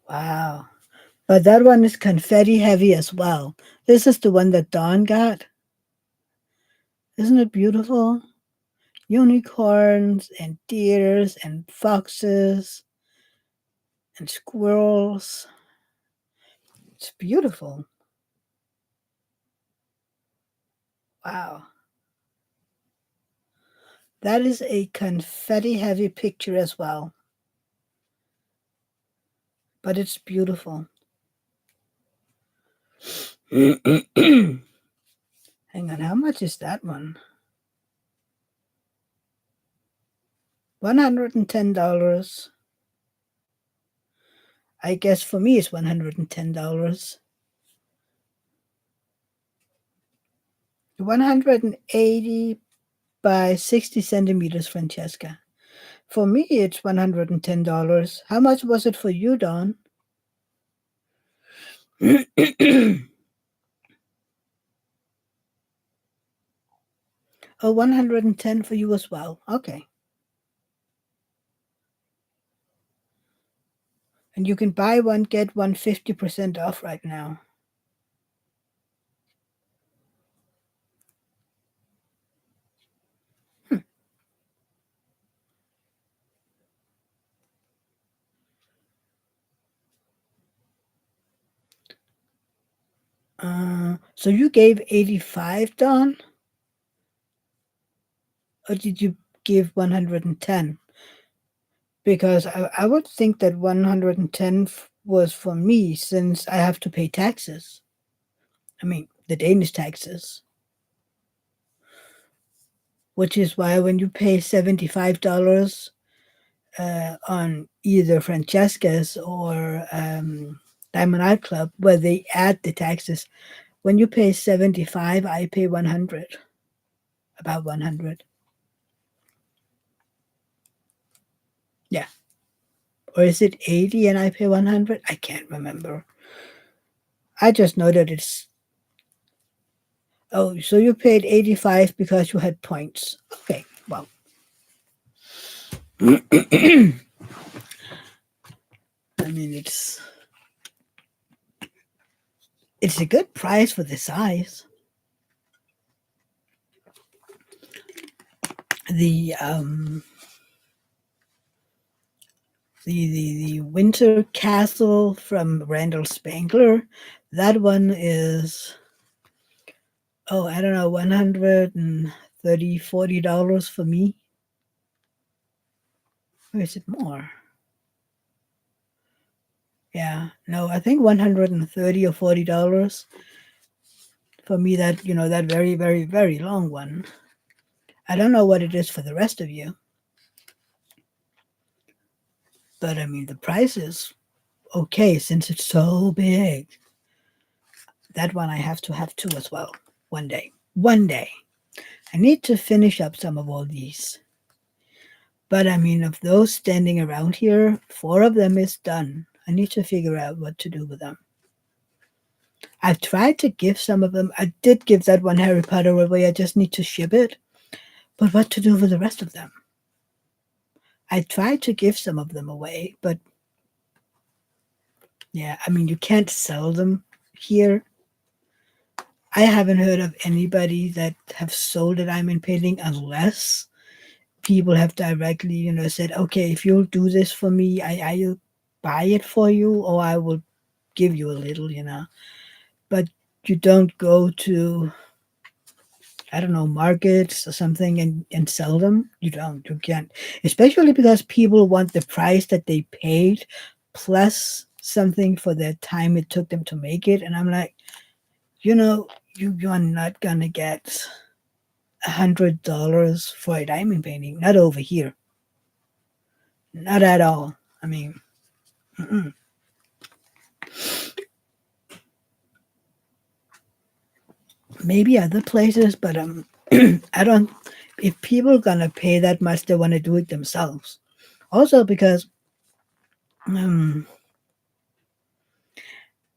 Speaker 1: Wow. But that one is confetti heavy as well. This is the one that Dawn got. Isn't it beautiful? Unicorns and deers and foxes and squirrels. It's beautiful. Wow. That is a confetti heavy picture as well. But it's beautiful. Hang on, how much is that one? $110. I guess for me it's $110. 180 by 60 centimeters, Francesca. For me, it's $110. How much was it for you, Don? Oh, 110 for you as well. Okay. And you can buy one, get one 50% off right now. So you gave 85, Don? Or did you give 110? Because I would think that 110 was for me since I have to pay taxes. I mean, the Danish taxes. Which is why when you pay $75 on either Francesca's or Diamond Art Club, where they add the taxes, when you pay 75, I pay 100, about 100. Yeah. Or is it 80 and I pay 100? I can't remember. I just know that it's. Oh, so you paid 85 because you had points. Okay, well. I mean, it's a good price for the size. The the Winter Castle from Randall Spangler, that one is, oh, I don't know, $130, $40 for me. Or is it more? Yeah, no, I think 130 or $40 for me. That, that very, very, very long one. I don't know what it is for the rest of you, but I mean the price is okay since it's so big. That one I have to have too as well. One day. One day. I need to finish up some of all these. But I mean, of those standing around here, 4 of them is done. I need to figure out what to do with them. I've tried to give some of them. I did give that one Harry Potter away. I just need to ship it. But what to do with the rest of them? I tried to give some of them away, but yeah, I mean, you can't sell them here. I haven't heard of anybody that have sold a diamond painting unless people have directly, said, okay, if you'll do this for me, I'll buy it for you, or I will give you a little. But you don't go to, I don't know, markets or something and sell them. You can't, especially because people want the price that they paid plus something for the time it took them to make it. And I'm like, you know, you are not gonna get $100 for a diamond painting. Not over here. Not at all. I mean, mm-mm. Maybe other places, but I don't. If people are gonna pay that much, they want to do it themselves. Also, because um,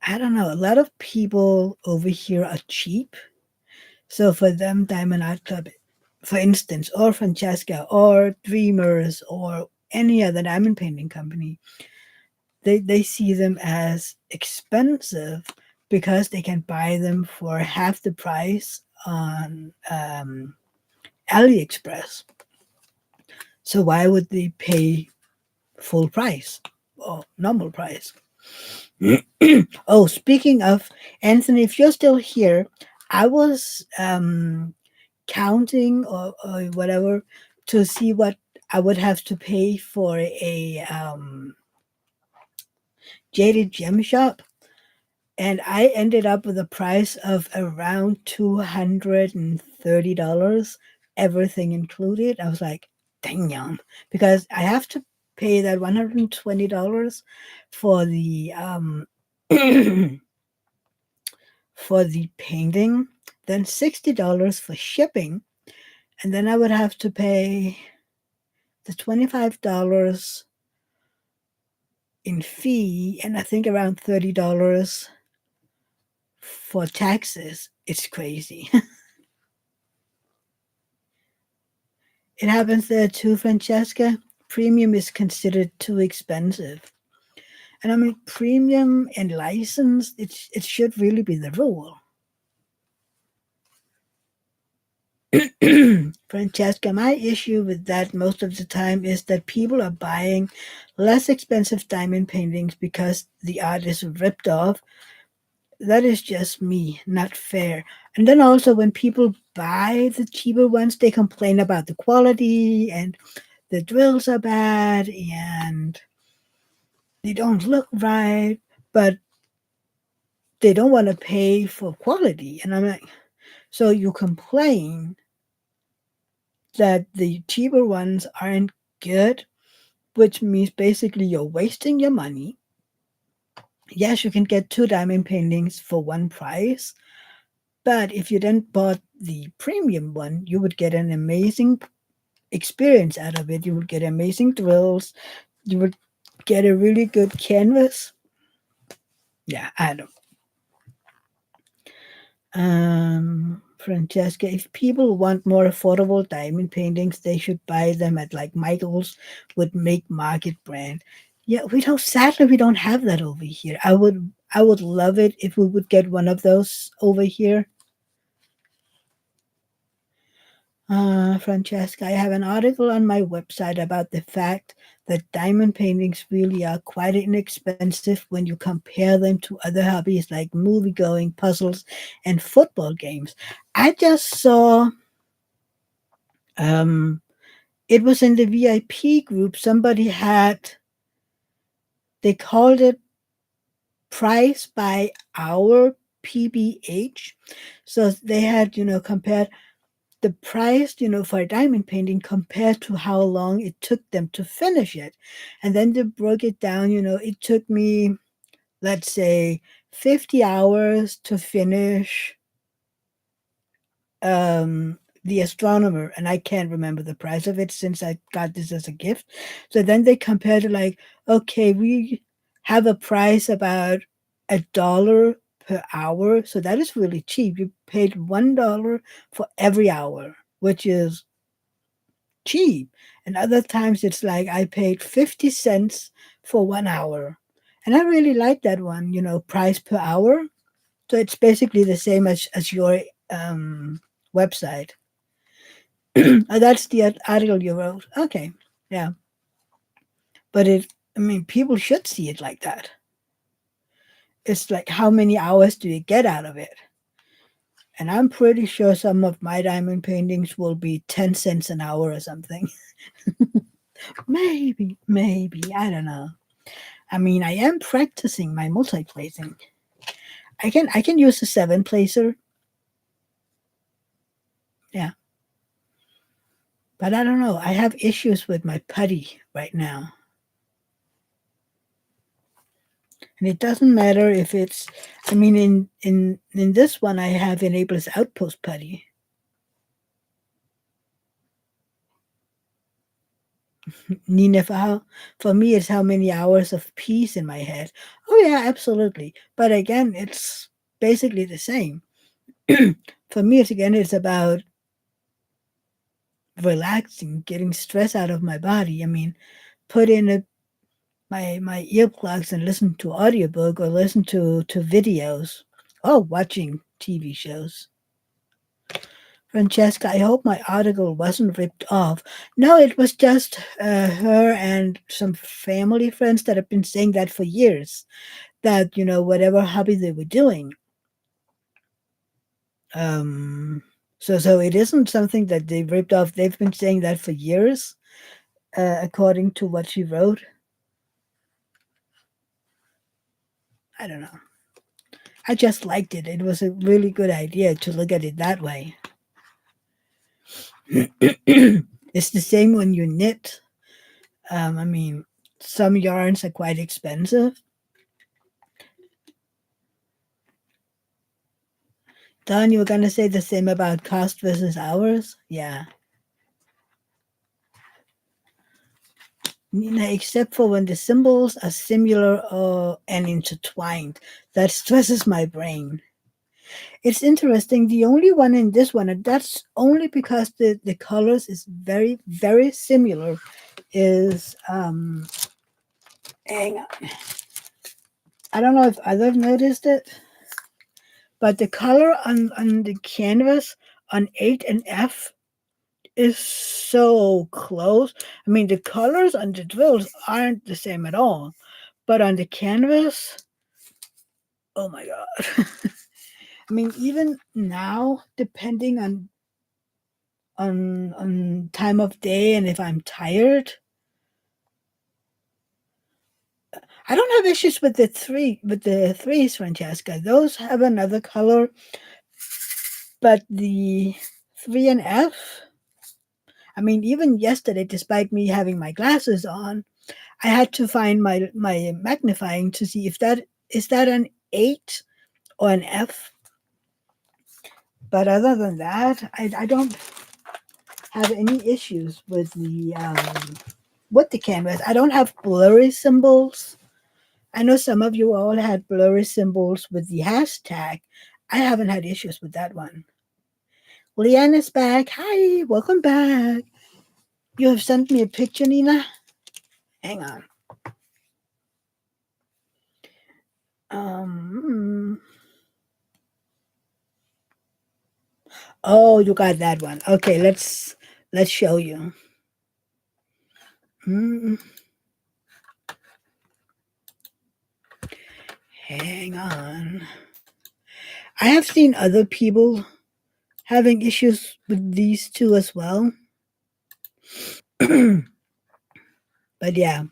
Speaker 1: I don't know, a lot of people over here are cheap. So for them, Diamond Art Club, for instance, or Francesca, or Dreamers, or any other diamond painting company, they see them as expensive because they can buy them for half the price on AliExpress. So why would they pay full price or normal price? Oh, speaking of Anthony, if you're still here, I was counting or whatever to see what I would have to pay for a jaded gem shop, and I ended up with a price of around $230, everything included. I was like, damn, because I have to pay that $120 for the for the painting, then $60 for shipping, and then I would have to pay the $25 in fee, and I think around $30 for taxes. It's crazy. It happens there too, Francesca. Premium is considered too expensive. And I mean, premium and license, it should really be the rule. Francesca, my issue with that most of the time is that people are buying less expensive diamond paintings because the art is ripped off. That is just me, not fair. And then also, when people buy the cheaper ones, they complain about the quality and the drills are bad and they don't look right, but they don't want to pay for quality. And I'm like, so you complain that the cheaper ones aren't good, which means basically you're wasting your money. Yes, you can get two diamond paintings for one price, but if you then bought the premium one, you would get an amazing experience out of it. You would get amazing drills. You would get a really good canvas. Yeah, I don't. Francesca, if people want more affordable diamond paintings, they should buy them at like Michael's with make market brand. Yeah, we don't. Sadly, we don't have that over here. I would love it if we would get one of those over here. Francesca, I have an article on my website about the fact that diamond paintings really are quite inexpensive when you compare them to other hobbies like movie going, puzzles, and football games. I just saw um, it was in the VIP group. Somebody had, they called it price by hour PBH. So they had, compared the price, for a diamond painting compared to how long it took them to finish it. And then they broke it down, it took me, let's say, 50 hours to finish The Astronomer. And I can't remember the price of it since I got this as a gift. So then they compared it like, okay, we have a price about $1 per hour. So that is really cheap. You paid $1 for every hour, which is cheap. And other times it's like I paid 50 cents for 1 hour. And I really like that one, price per hour. So it's basically the same as your website. Oh, that's the article you wrote. Okay, yeah, but I mean, people should see it like that. It's like, how many hours do you get out of it? And I'm pretty sure some of my diamond paintings will be 10 cents an hour or something. Maybe, I don't know. I mean, I am practicing my multi-placing. I can use a seven placer. Yeah, but I don't know. I have issues with my putty right now. And it doesn't matter if it's, I mean, in this one I have enabled outpost putty. Nina, for me, it's how many hours of peace in my head. Oh yeah, absolutely. But again, it's basically the same. For me, it's about relaxing, getting stress out of my body. I mean, put in my earplugs and listen to audiobook or listen to videos. Oh, watching TV shows. Francesca, I hope my article wasn't ripped off. No, it was just her and some family friends that have been saying that for years. That, whatever hobby they were doing. Um, so it isn't something that they ripped off. They've been saying that for years, according to what she wrote. I don't know. I just liked it. It was a really good idea to look at it that way. It's the same when you knit. I mean, some yarns are quite expensive. Don, you were going to say the same about cost versus hours? Yeah. Nina, except for when the symbols are similar and intertwined. That stresses my brain. It's interesting. The only one in this one, and that's only because the colors is very, very similar, is hang on. I don't know if others noticed it, but the color on the canvas on 8 and F is so close. I mean, the colors on the drills aren't the same at all, but on the canvas, oh my god! I mean, even now, depending on time of day and if I'm tired, I don't have issues with the threes, Francesca. Those have another color, but the 3 and F. I mean, even yesterday, despite me having my glasses on, I had to find my magnifying to see if that is that an 8 or an F. But other than that, I don't have any issues with the canvas. I don't have blurry symbols. I know some of you all had blurry symbols with the hashtag. I haven't had issues with that one. Leanne is back. Hi, welcome back. You have sent me a picture, Nina. Hang on. Um. Oh, you got that one. Okay, let's show you. Mm, hang on. I have seen other people having issues with these two as well. But yeah.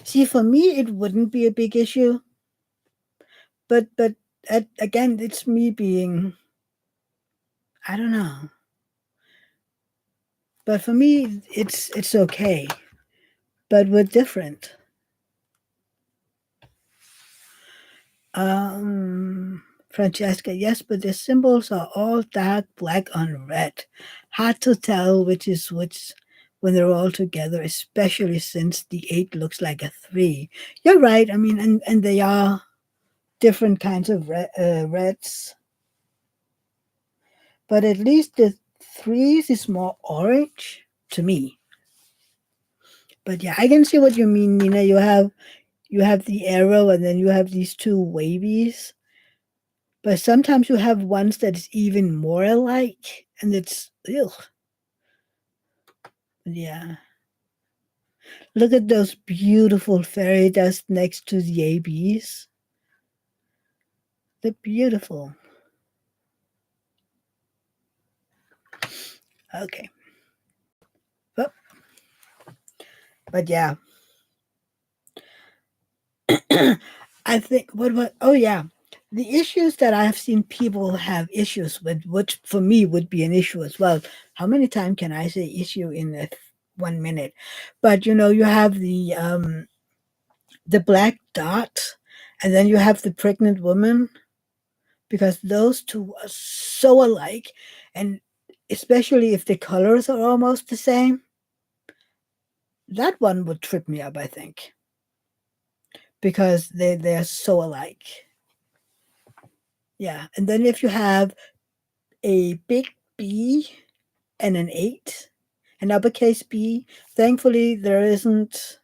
Speaker 1: See, for me, it wouldn't be a big issue. But again, it's me being, I don't know. But for me, it's okay. But we're different. Um, Francesca, yes, but the symbols are all dark black on red. Hard to tell which is which when they're all together, especially since the 8 looks like a 3. You're right. I mean, and they are different kinds of reds, but at least the 3s is more orange to me. But yeah, I can see what you mean, Nina. You have the arrow, and then you have these two wavies. But sometimes you have ones that is even more alike, and it's ugh. Yeah. Look at those beautiful fairy dust next to the ABs. They're beautiful. Okay. Well, but yeah. I think what oh yeah. The issues that I have seen people have issues with, which for me would be an issue as well. How many times can I say issue in 1 minute? But you have the black dot, and then you have the pregnant woman, because those two are so alike, and especially if the colors are almost the same, that one would trip me up, I think, because they're so alike. Yeah, and then if you have a big B and an 8, an uppercase B, thankfully there isn't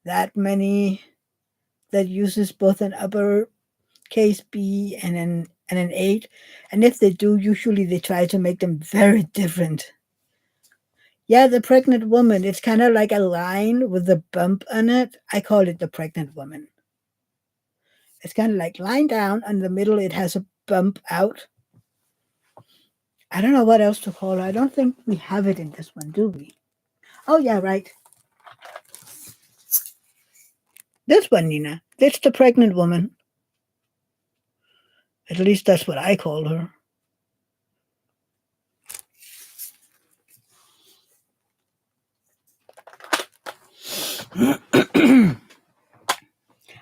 Speaker 1: that many that uses both an uppercase B and an 8, and if they do, usually they try to make them very different. Yeah, the pregnant woman, it's kind of like a line with a bump on it. I call it the pregnant woman. It's kind of like lying down, and in the middle it has a bump out. I don't know what else to call it. I don't think we have it in this one, do we? Oh, yeah, right. This one, Nina. It's the pregnant woman. At least that's what I call her.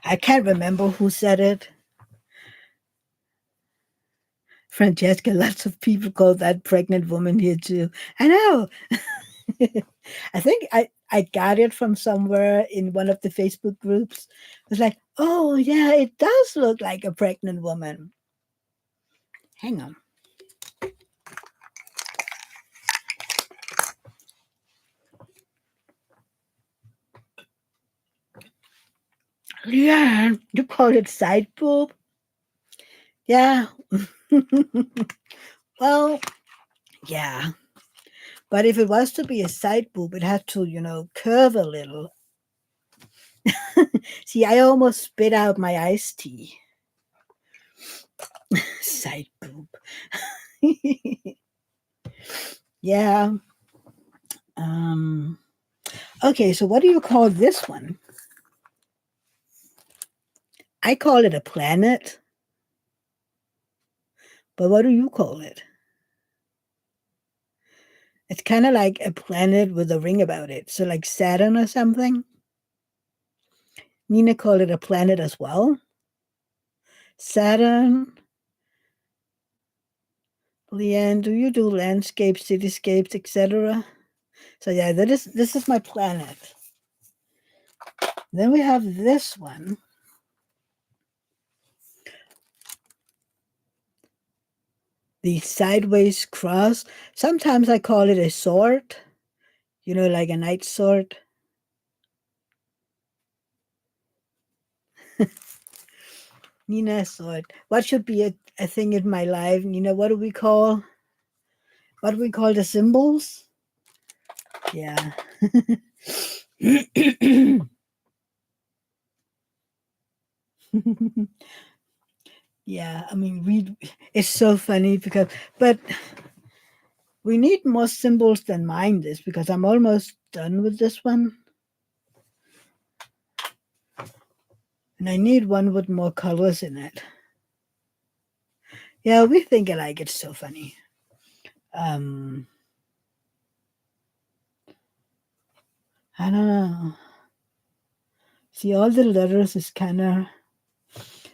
Speaker 1: I can't remember who said it. Francesca, lots of people call that pregnant woman here too. I know. I think I got it from somewhere in one of the Facebook groups. It was like, oh, yeah, it does look like a pregnant woman. Hang on. Yeah, you call it side boob? Yeah. Well, yeah. But if it was to be a side boob, it had to, curve a little. See, I almost spit out my iced tea. Side boob. Yeah. Um. Okay, so what do you call this one? I call it a planet. But what do you call it? It's kind of like a planet with a ring about it. So like Saturn or something. Nina called it a planet as well. Saturn. Leanne, do you do landscapes, cityscapes, etc.? So yeah, this is my planet. Then we have this one. The sideways cross. Sometimes I call it a sword. Like a knight's sword. Nina sword. What should be a thing in my life? Nina, what do we call the symbols? Yeah. Yeah, I mean, it's so funny but we need more symbols than mine this, because I'm almost done with this one. And I need one with more colors in it. Yeah, we think alike. It's so funny. Um, I don't know. See, all the letters is kind of.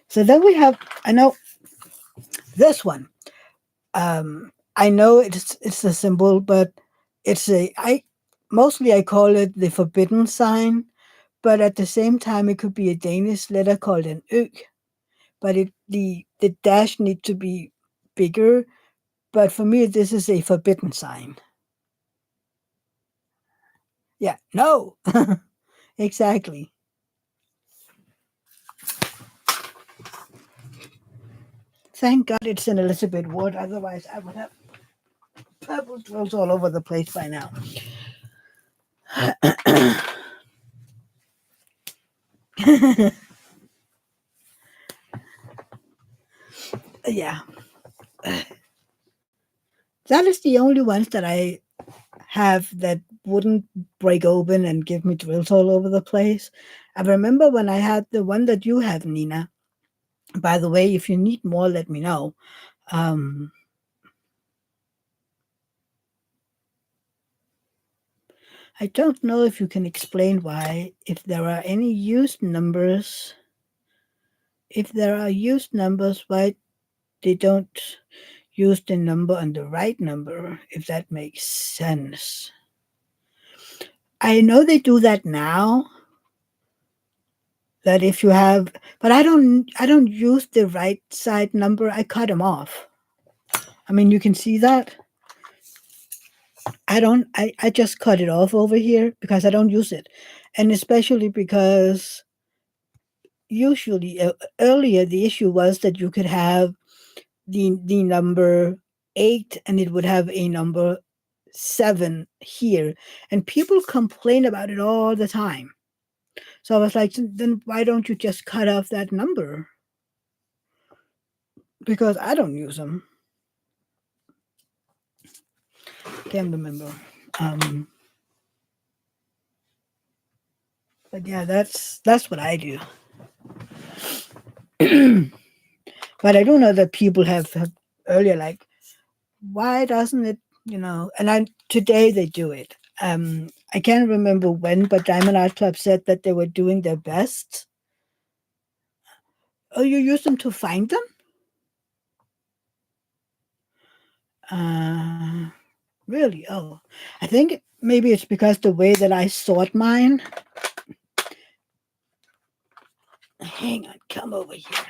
Speaker 1: So then we have. I know this one. I know it's a symbol, but mostly I call it the forbidden sign, but at the same time it could be a Danish letter called an ø, but the dash need to be bigger. But for me, this is a forbidden sign. Yeah, no, exactly. Thank God it's an Elizabeth word. Otherwise, I would have purple drills all over the place by now. Yeah, that is the only ones that I have that wouldn't break open and give me drills all over the place. I remember when I had the one that you have, Nina. By the way, if you need more, let me know. Um, I don't know if you can explain why, if there are any used numbers, if there are used numbers, why they don't use the number on the right number, if that makes sense. I know they do that now, that if you have, but I don't use the right side number. I cut them off. I mean, you can see that. I just cut it off over here because I don't use it. And especially because usually earlier the issue was that you could have the number 8 and it would have a number 7 here, and people complain about it all the time. So I was like, then why don't you just cut off that number? Because I don't use them. Can't remember. Um, but yeah, that's what I do. But I do know that people have earlier like, why doesn't it, and I today they do it. I can't remember when, but Diamond Art Club said that they were doing their best. Oh, you use them to find them? Uh, really? Oh, I think maybe it's because the way that I sort mine. Hang on, come over here.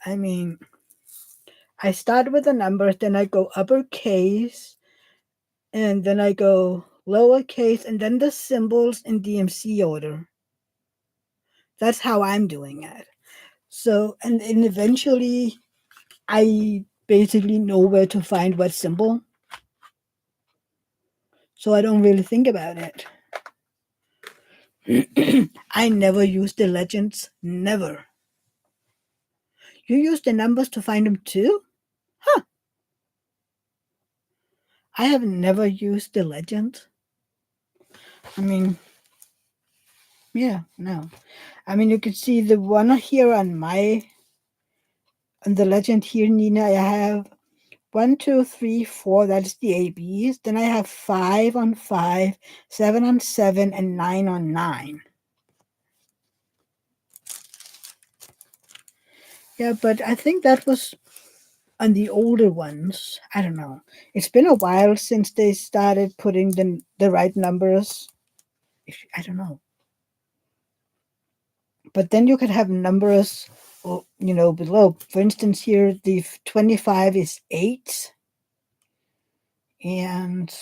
Speaker 1: I mean, I start with the numbers, then I go uppercase, and then I go lowercase, and then the symbols in DMC order. That's how I'm doing it. So, and eventually I basically know where to find what symbol. So I don't really think about it. I never use the legends. Never. You use the numbers to find them too? Huh. I have never used the legend. I mean, yeah, no. I mean, you can see the one here on the legend here, Nina. I have 1, 2, 3, 4. That's the ABs. Then I have 5 on 5, 7 on 7, and 9 on 9. Yeah, but I think that was on the older ones. I don't know. It's been a while since they started putting the right numbers. I don't know. But then you could have numbers, below. For instance, here the 25 is 8. And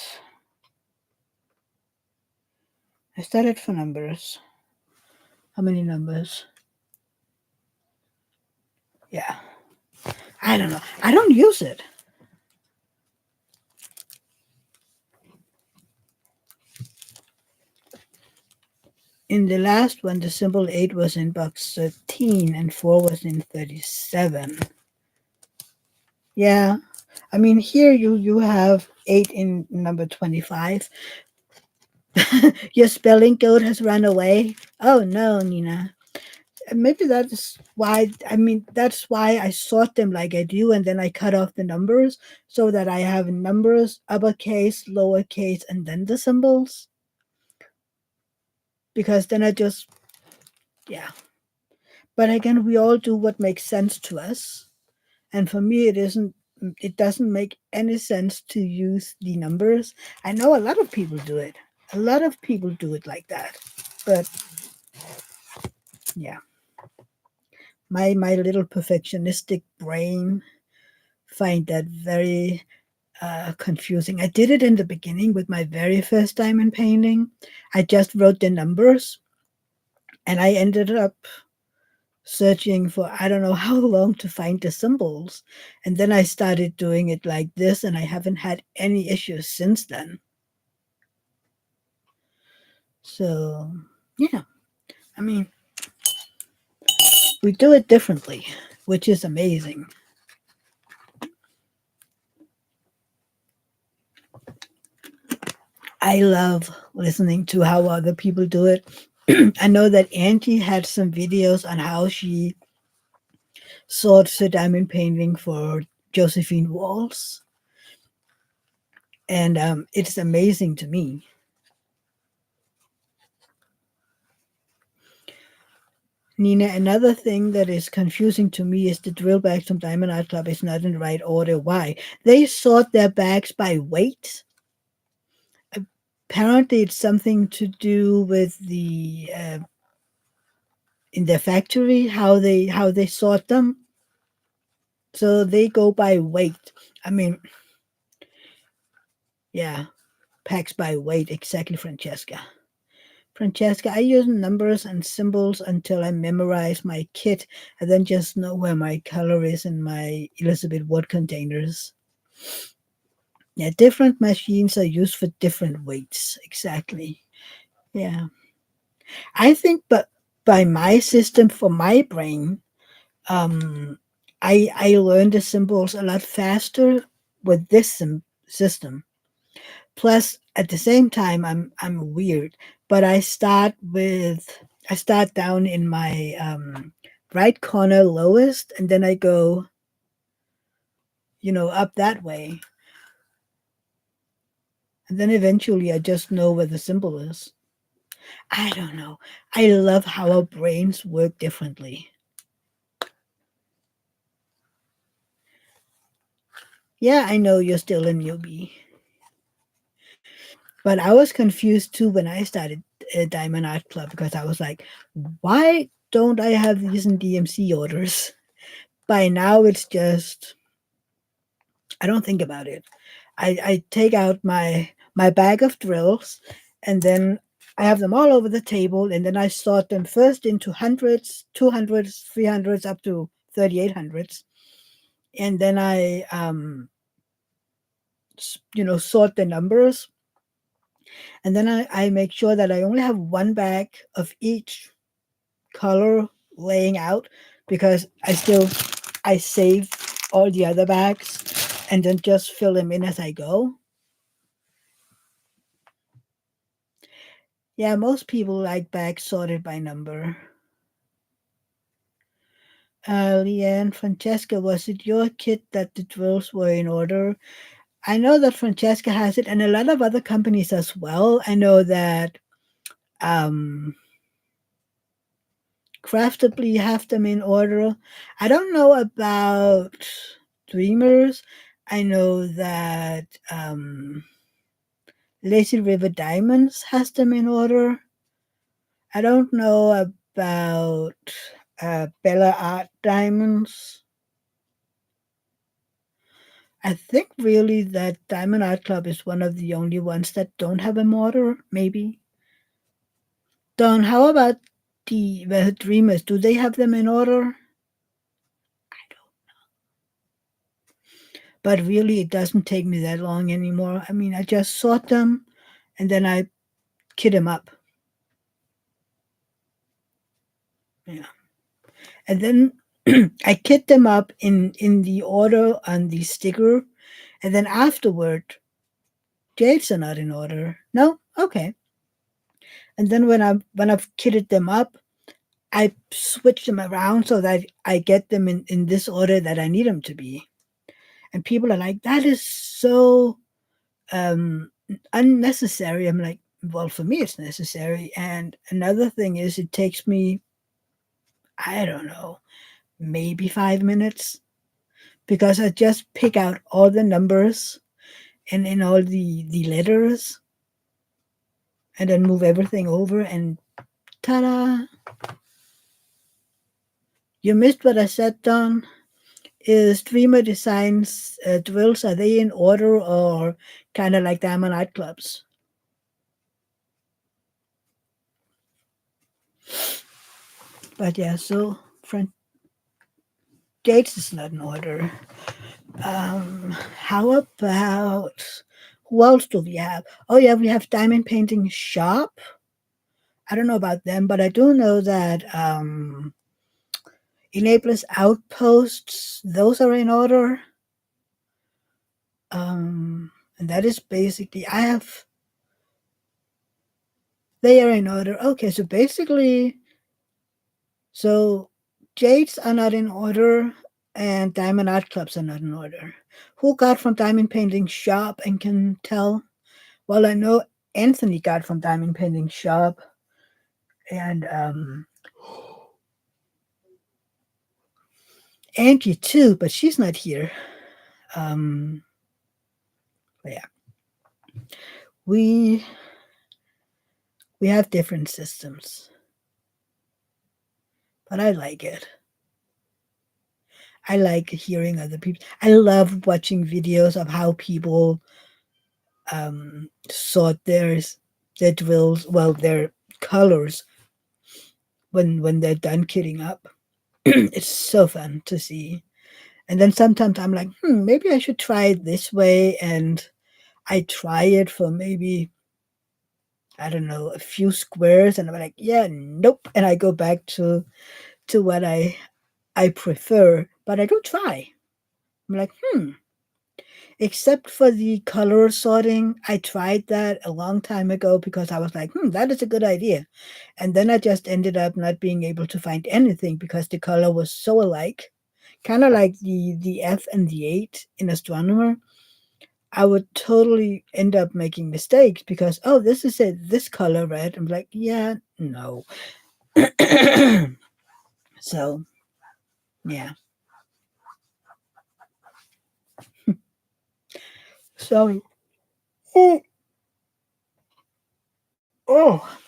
Speaker 1: I started for numbers. How many numbers? Yeah. I don't know. I don't use it. In the last one, the symbol 8 was in box 13 and 4 was in 37. Yeah. I mean, here you have 8 in number 25. Your spelling code has run away. Oh no, Nina. Maybe that's why. I mean, that's why I sort them like I do, and then I cut off the numbers so that I have numbers, uppercase, lowercase, and then the symbols. Because then I just, yeah. But again, we all do what makes sense to us. And for me, it doesn't make any sense to use the numbers. I know a lot of people do it. A lot of people do it like that. But yeah, my little perfectionistic brain find that very confusing. I did it in the beginning with my very first time in painting. I just wrote the numbers and I ended up searching for I don't know how long to find the symbols. And then I started doing it like this, and I haven't had any issues since then. So, yeah, I mean, we do it differently, which is amazing. I love listening to how other people do it. I know that Angie had some videos on how she sorts the diamond painting for Josephine Walls, and it's amazing to me. Nina, another thing that is confusing to me is the drill bags from Diamond Art Club is not in the right order. Why? They sort their bags by weight. Apparently, it's something to do with the in their factory how they sort them. So they go by weight. I mean, yeah, packs by weight exactly, Francesca. Francesca, I use numbers and symbols until I memorize my kit and then just know where my color is in my Elizabeth Wood containers. Yeah, different machines are used for different weights. Exactly. Yeah. I think but by my system for my brain, um I learn the symbols a lot faster with this system. Plus, at the same time, I'm weird, but I start down in my right corner lowest, and then I go, up that way, and then eventually I just know where the symbol is. I don't know. I love how our brains work differently. Yeah, I know you're still a newbie, but I was confused too when I started Diamond Art Club because I was like, why don't I have these in DMC orders? By now, it's just I don't think about it. I take out my bag of drills, and then I have them all over the table, and then I sort them first into hundreds, 200s, 300s, up to 3800s, and then I sort the numbers, and then I make sure that I only have one bag of each color laying out because I save all the other bags and then just fill them in as I go. Yeah, most people like bags sorted by number. Leanne, Francesca, was it your kit that the drills were in order? I know that Francesca has it, and a lot of other companies as well. I know that um, Craftably have them in order. I don't know about Dreamers. I know that Lazy River Diamonds has them in order. I don't know about Bella Art Diamonds. I think really that Diamond Art Club is one of the only ones that don't have a mortar, maybe. Don, how about the Dreamers? Do they have them in order? I don't. But really, it doesn't take me that long anymore. I mean, I just sort them and then I kit them up. Yeah. And then I kit them up in the order on the sticker. And then afterward, dates are not in order. No? Okay. And then when I've kitted them up, I switch them around so that I get them in this order that I need them to be. And people are like, that is so um, unnecessary. I'm like, well, for me, it's necessary. And another thing is, it takes me, I don't know, maybe 5 minutes because I just pick out all the numbers and in all the letters and then move everything over and ta-da! You missed what I said, Don. Is Dreamer Designs drills, are they in order or kind of like Diamond Art Clubs? But yeah, so front dates is not in order. How about who else do we have? Oh yeah, we have Diamond Painting Shop. I don't know about them, but I do know that Enabler's outposts, those are in order. And that is basically, they are in order. Okay, so basically, so Jades are not in order and Diamond Art Clubs are not in order. Who got from Diamond Painting Shop and can tell? Well, I know Anthony got from Diamond Painting Shop and Angie too, but she's not here. Um, yeah, we we have different systems, but I like it. I like hearing other people. I love watching videos of how people sort their drills, well, their colors when they're done kitting up. It's so fun to see. And then sometimes I'm like, maybe I should try it this way, and I try it for maybe I don't know a few squares, and I'm like, yeah, nope, and I go back to what I prefer, but I do try. I'm like, except for the color sorting, I tried that a long time ago because I was like, that is a good idea. And then I just ended up not being able to find anything because the color was so alike. Kind of like the F and the 8 in Astronomer. I would totally end up making mistakes because, oh, this is it, this color red. I'm like, yeah, no. So, yeah. So, oh, oh,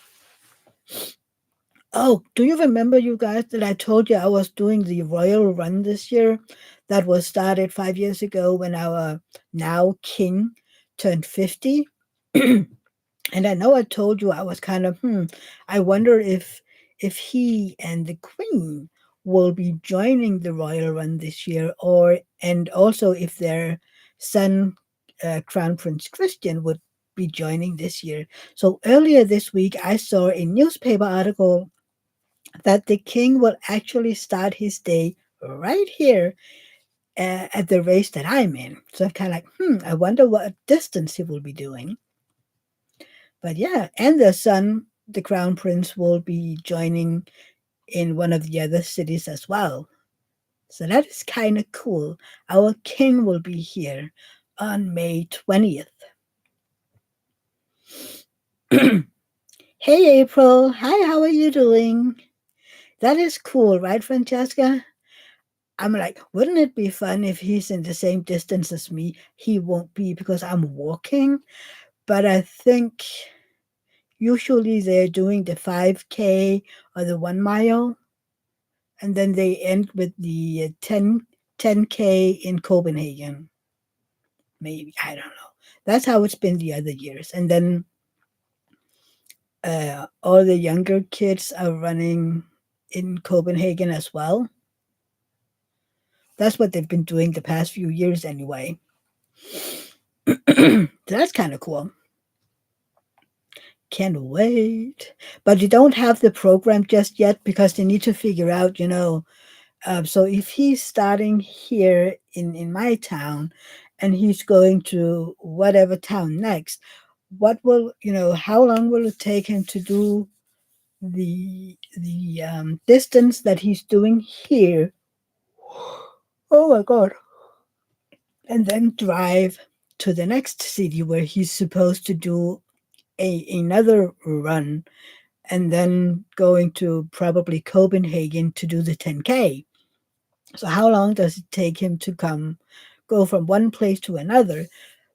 Speaker 1: Oh, do you remember, you guys, that I told you I was doing the Royal Run this year? That was started 5 years ago when our now king turned 50. And I know I told you I was kind of, I wonder if he and the queen will be joining the Royal Run this year, or and also if their son, Crown Prince Christian, would be joining this year. So earlier this week, I saw a newspaper article that the king will actually start his day right here at the race that I'm in. So I'm kind of like, I wonder what distance he will be doing. But yeah, and the son, the crown prince, will be joining in one of the other cities as well. So that is kind of cool. Our king will be here on May 20th. Hey, April. Hi, how are you doing? That is cool, right, Francesca? I'm like, wouldn't it be fun if he's in the same distance as me? He won't be because I'm walking, but I think usually they're doing the 5K or the 1 mile, and then they end with the 10K in Copenhagen. Maybe, I don't know. That's how it's been the other years. And then all the younger kids are running in Copenhagen as well. That's what they've been doing the past few years anyway. So that's kind of cool. Can't wait. But you don't have the program just yet because they need to figure out, so if he's starting here in my town and he's going to whatever town next, what will, how long will it take him to do the distance that he's doing here? Oh my God. And then drive to the next city where he's supposed to do another run, and then going to probably Copenhagen to do the 10K. So how long does it take him to go from one place to another?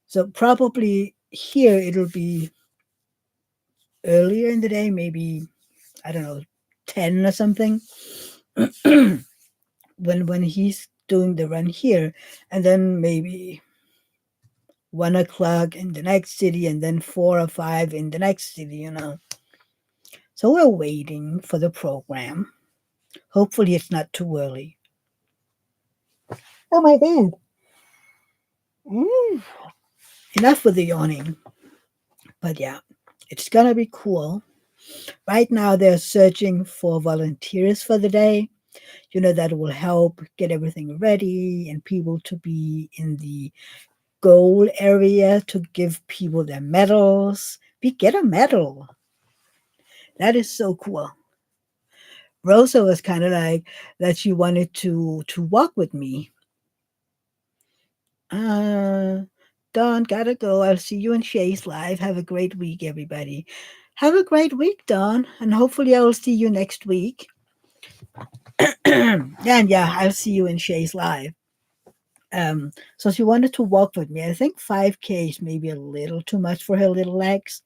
Speaker 1: So probably here it'll be earlier in the day, maybe I don't know, 10 or something, when he's doing the run here, and then maybe 1 o'clock in the next city, and then 4 or 5 in the next city. So we're waiting for the program. Hopefully it's not too early. Oh my God. Mm. Enough with the yawning. But yeah, it's gonna be cool. Right now, they're searching for volunteers for the day, that will help get everything ready and people to be in the goal area to give people their medals. We get a medal. That is so cool. Rosa was kind of like that she wanted to walk with me. Uh, Dawn, gotta go. I'll see you in Shay's live. Have a great week, everybody. Have a great week, Dawn, and hopefully I will see you next week. And yeah, I'll see you in Shay's live. So she wanted to walk with me. I think 5K is maybe a little too much for her little legs.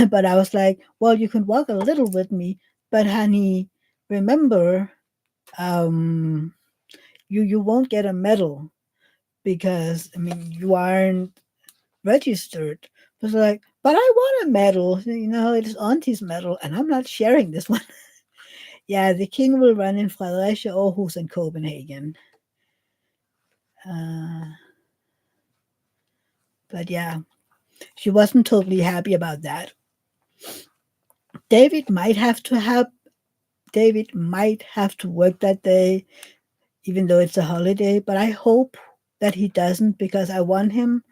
Speaker 1: But I was like, well, you can walk a little with me, but honey, remember, um, you won't get a medal because I mean you aren't registered. I was like, but I want a medal. It's Auntie's medal, and I'm not sharing this one. Yeah, the king will run in Fredericia, Aarhus, and Copenhagen. Uh, but yeah, she wasn't totally happy about that. David might have to have David might have to work that day, even though it's a holiday. But I hope that he doesn't because I want him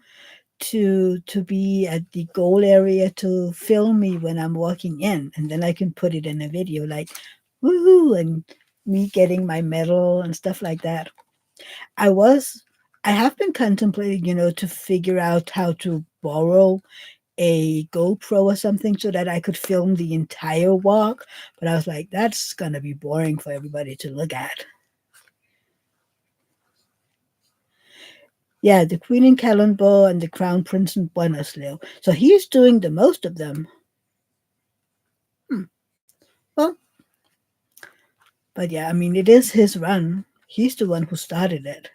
Speaker 1: to be at the goal area to film me when I'm walking in, and then I can put it in a video like woohoo and me getting my medal and stuff like that. I was I have been contemplating, to figure out how to borrow a GoPro or something so that I could film the entire walk, but I was like that's going to be boring for everybody to look at. Yeah, the Queen in Kalundborg and the Crown Prince in Buenoslev. So he's doing the most of them. Hmm. Well, but yeah, I mean, it is his run. He's the one who started it.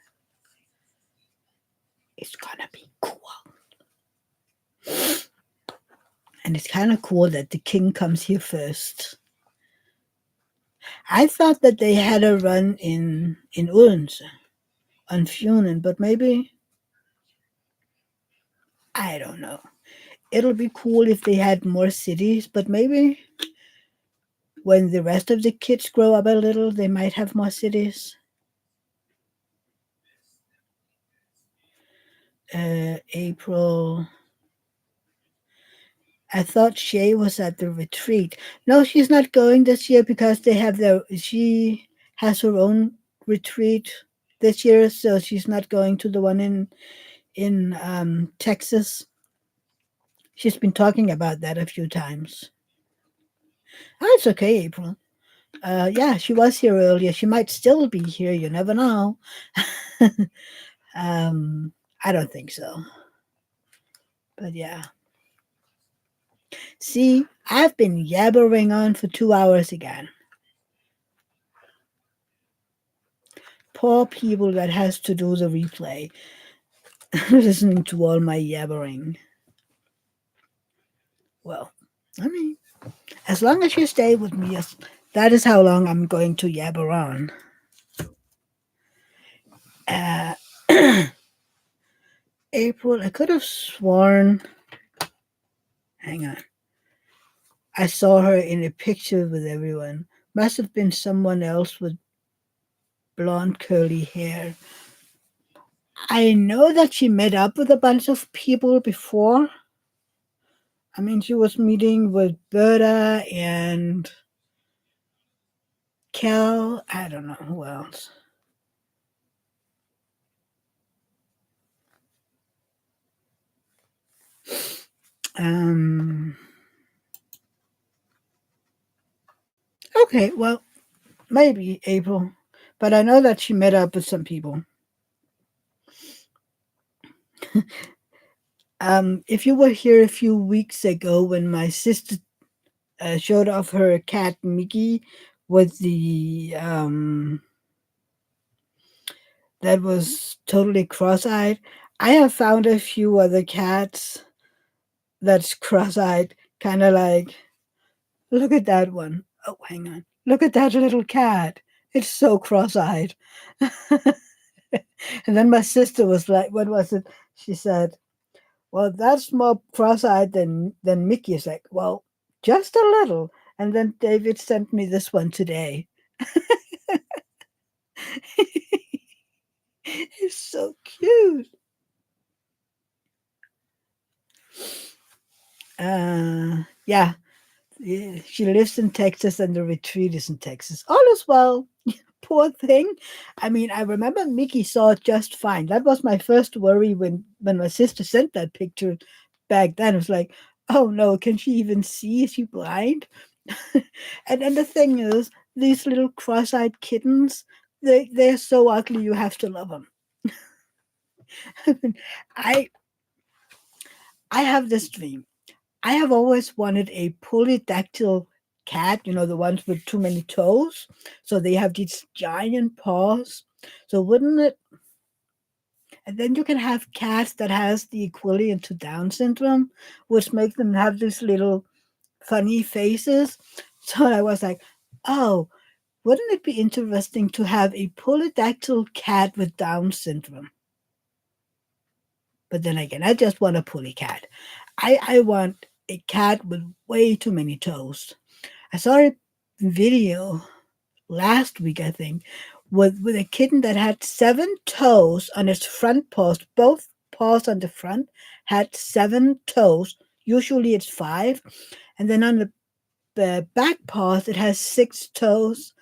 Speaker 1: It's gonna be cool. And it's kind of cool that the king comes here first. I thought that they had a run in Odense on Funen, but maybe, I don't know. It'll be cool if they had more cities, but maybe when the rest of the kids grow up a little, they might have more cities. April. I thought Shay was at the retreat. No, she's not going this year because she has her own retreat this year, so she's not going to the one in Texas. She's been talking about that a few times. Oh, it's okay, April. Yeah, she was here earlier. She might still be here. You never know. um, I don't think so. But yeah. See, I've been yabbering on for 2 hours again. Poor people that has to do the replay, listening to all my yabbering. Well, I mean, as long as you stay with me, yes, that is how long I'm going to yabber on. Uh, April, I could have sworn. Hang on. I saw her in a picture with everyone. Must have been someone else with blonde curly hair. I know that she met up with a bunch of people before. I mean, she was meeting with Berta and Kel. I don't know who else. Um, okay, well, maybe April, but I know that she met up with some people. If you were here a few weeks ago when my sister showed off her cat Mickey with the that was totally cross-eyed, I have found a few other cats that's cross-eyed, kind of like, look at that one. Oh, hang on. Look at that little cat. It's so cross-eyed. And then my sister was like, what was it? She said, well, that's more cross-eyed than Mickey. Is like, well, just a little. And then David sent me this one today. It's so cute. Yeah, yeah, she lives in Texas and the retreat is in Texas. All is well. Poor thing. I mean, I remember Mickey saw it just fine. That was my first worry when my sister sent that picture back then. It was like, oh no, can she even see? Is she blind? And the thing is, these little cross-eyed kittens, they're so ugly. You have to love them. I I have this dream. I have always wanted a polydactyl cat, the ones with too many toes. So they have these giant paws. So wouldn't it? And then you can have cats that has the equivalent to Down syndrome, which makes them have these little funny faces. So I was like, oh, wouldn't it be interesting to have a polydactyl cat with Down syndrome? But then again, I just want a pulley cat. I want a cat with way too many toes. I saw a video last week, I think, with a kitten that had 7 toes on its front paws. Both paws on the front had 7 toes. Usually it's 5. And then on the back paws, it has 6 toes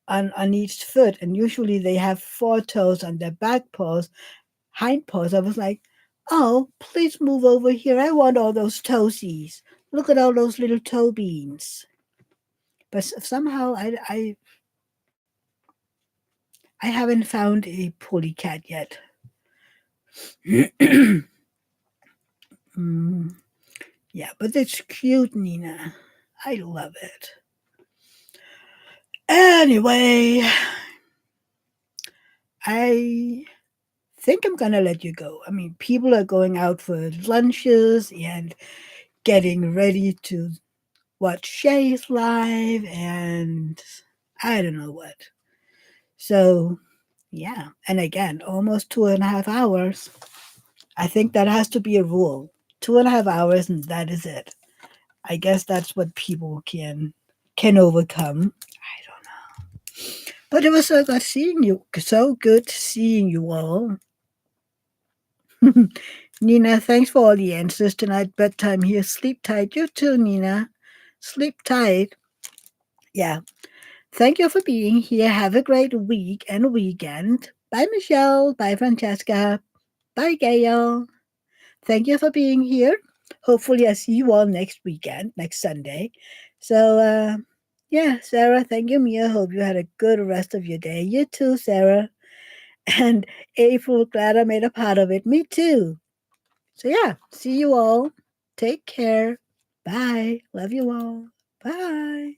Speaker 1: on each foot. And usually they have 4 toes on their back paws, hind paws. I was like, oh, please move over here. I want all those toesies. Look at all those little toe beans. But somehow I haven't found a pulley cat yet. Mm, yeah, but it's cute, Nina. I love it. Anyway, I think I'm gonna let you go. I mean, people are going out for lunches and getting ready to watch Shay's live, and I don't know what. So, yeah, and again, almost 2.5 hours. I think that has to be a rule. 2.5 hours, and that is it. I guess that's what people can overcome. I don't know. But it was so good seeing you. So good seeing you all. Nina, thanks for all the answers tonight. Bedtime here. Sleep tight. You too, Nina. Sleep tight. Yeah. Thank you for being here. Have a great week and weekend. Bye, Michelle. Bye, Francesca. Bye, Gail. Thank you for being here. Hopefully, I see you all next weekend, next Sunday. So, yeah, Sarah, thank you, Mia. Hope you had a good rest of your day. You too, Sarah. And April, glad I made a part of it. Me too. So, yeah, see you all. Take care. Bye. Love you all. Bye.